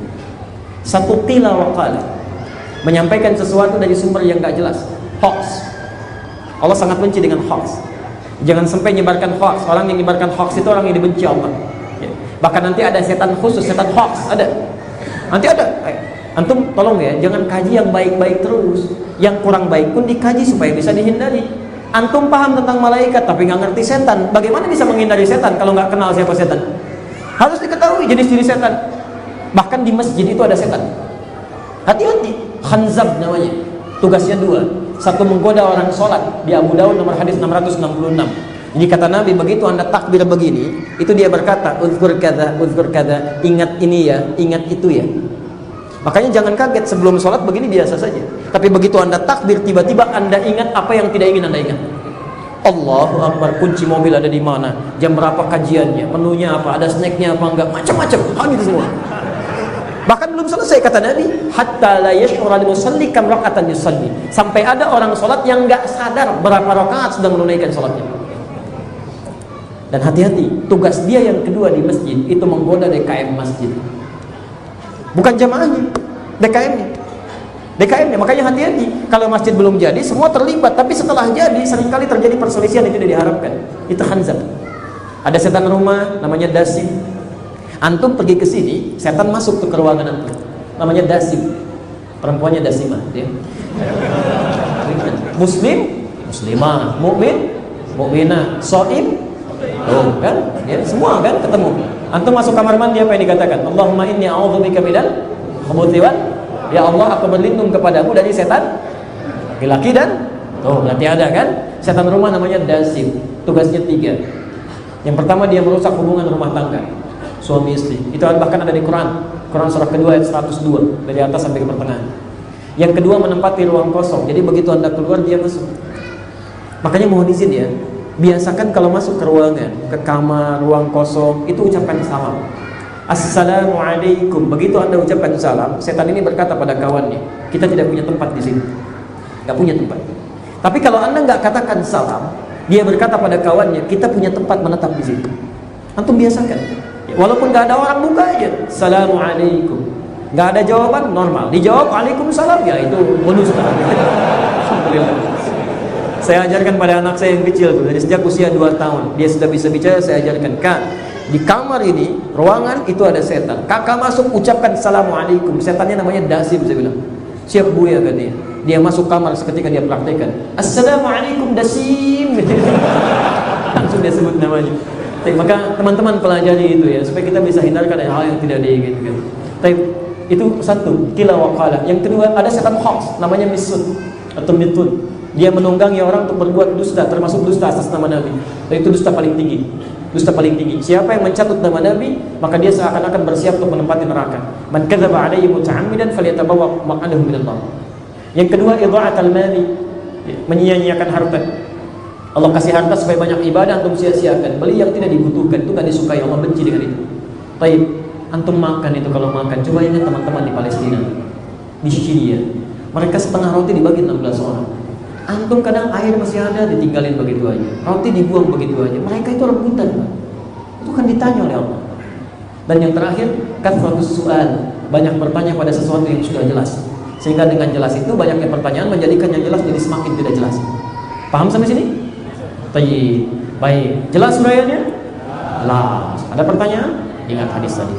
A: Satu, qila wa qala, menyampaikan sesuatu dari sumber yang nggak jelas, hoax. Allah sangat benci dengan hoax. Jangan sampai nyebarkan hoax. Orang yang nyebarkan hoax itu orang yang dibenci Allah. Ya. Bahkan nanti ada setan khusus, setan hoax ada. Nanti ada. Antum tolong ya, jangan kaji yang baik-baik terus. Yang kurang baik pun dikaji supaya bisa dihindari. Antum paham tentang malaikat tapi nggak ngerti setan. Bagaimana bisa menghindari setan kalau nggak kenal siapa setan? Harus diketahui jenis-jenis setan. Bahkan di masjid itu ada setan. Hati-hati. Khanzab namanya. Tugasnya 2. Satu, menggoda orang sholat. Di Abu Daud nomor hadis 666. Jadi kata Nabi, begitu anda takbir begini, itu dia berkata, uzkur kada, ingat ini ya, ingat itu ya. Makanya jangan kaget, sebelum sholat begini biasa saja. Tapi begitu anda takbir, tiba-tiba anda ingat apa yang tidak ingin anda ingat. Allahu Akbar, kunci mobil ada di mana, jam berapa kajiannya, menunya apa, ada snacknya apa enggak, macam-macam, gitu semua. Bahkan belum selesai kata Nabi, hatta la yash'ura al-musalli kam raka'atan yusalli. Sampai ada orang sholat yang enggak sadar berapa rakaat sedang menunaikan sholatnya. Dan hati-hati, tugas dia yang kedua di masjid itu menggoda DKM masjid. Bukan jamaahnya, DKM-nya. Makanya hati-hati, kalau masjid belum jadi semua terlibat, tapi setelah jadi seringkali terjadi perselisihan yang tidak diharapkan. Itu khanzab. Ada setan rumah namanya dasim. Antum pergi ke sini, setan masuk ke ruangan antum. Namanya dasim. Perempuannya dasimah, ya. Muslim, muslimah, mukmin, mukminah, shaim, kan? Ya, semua kan ketemu. Antum masuk kamar mandi, apa yang dikatakan? Allahumma inni a'udzubika minal khubuthi wal, ya Allah, aku berlindung kepadamu dari setan laki-laki dan berarti ada kan? Setan rumah namanya dasim. Tugasnya 3. Yang pertama, dia merusak hubungan rumah tangga suami istri. Itu bahkan ada di Quran surah kedua ayat 102 dari atas sampai ke pertengahan. Yang kedua, menempati ruang kosong. Jadi begitu anda keluar dia masuk. Makanya mohon izin ya, biasakan kalau masuk ke ruangan, ke kamar, ruang kosong, itu ucapkan salam. Assalamualaikum. Begitu anda ucapkan salam, setan ini berkata pada kawannya, kita tidak punya tempat di sini, nggak punya tempat. Tapi kalau anda nggak katakan salam, dia berkata pada kawannya, kita punya tempat menetap di sini. Antum biasakan. Walaupun nggak ada orang, buka aja. Assalamualaikum. Nggak ada jawaban, normal. Dijawab Waalaikumsalam, ya itu bonus. Alhamdulillah. Saya ajarkan pada anak saya yang kecil tuh, dari sejak usia 2 tahun. Dia sudah bisa bicara, saya ajarkan, Kak, di kamar ini, ruangan itu ada setan. Kakak masuk, ucapkan Assalamualaikum. Setannya namanya dasim, saya bilang. Siap bu ya katanya. Dia masuk kamar seketika dia praktekkan. Assalamualaikum dasim. Langsung dia sebut namanya. Tapi, maka teman-teman pelajari itu ya, supaya kita bisa hindarkan hal yang tidak diinginkan. Tapi itu satu, qila wa qala. Yang kedua, ada setan hoax, namanya misud atau mitun. Dia menunggangi orang untuk berbuat dusta, termasuk dusta atas nama Nabi. Dan itu dusta paling tinggi. Dusta paling tinggi. Siapa yang mencatut nama Nabi, maka dia seakan-akan bersiap untuk menempati neraka. Man kadzaba alayhi muta'ammidan falyatabawwa maq'adahu minan nar. Yang kedua, idha'atul mali, menyia-nyiakan harta. Allah kasih harta supaya banyak ibadah, antum sia-siakan. Beli yang tidak dibutuhkan, itu gak disukai. Allah benci dengan itu. Baik, antum makan itu, kalau makan, coba ingat teman-teman di Palestina, di Syria. Mereka setengah roti dibagi 16 orang. Antum kadang air masih ada, ditinggalin begitu aja. Roti dibuang begitu aja. Mereka itu rebutan, Pak. Itu kan ditanya oleh Allah. Dan yang terakhir, kathratus su'al, banyak bertanya pada sesuatu yang sudah jelas. Sehingga dengan jelas itu, banyaknya pertanyaan menjadikan yang jelas jadi semakin tidak jelas. Paham sampai sini? Baik. Jelas uraiannya? Jelas. Ada pertanyaan? Ingat hadis tadi.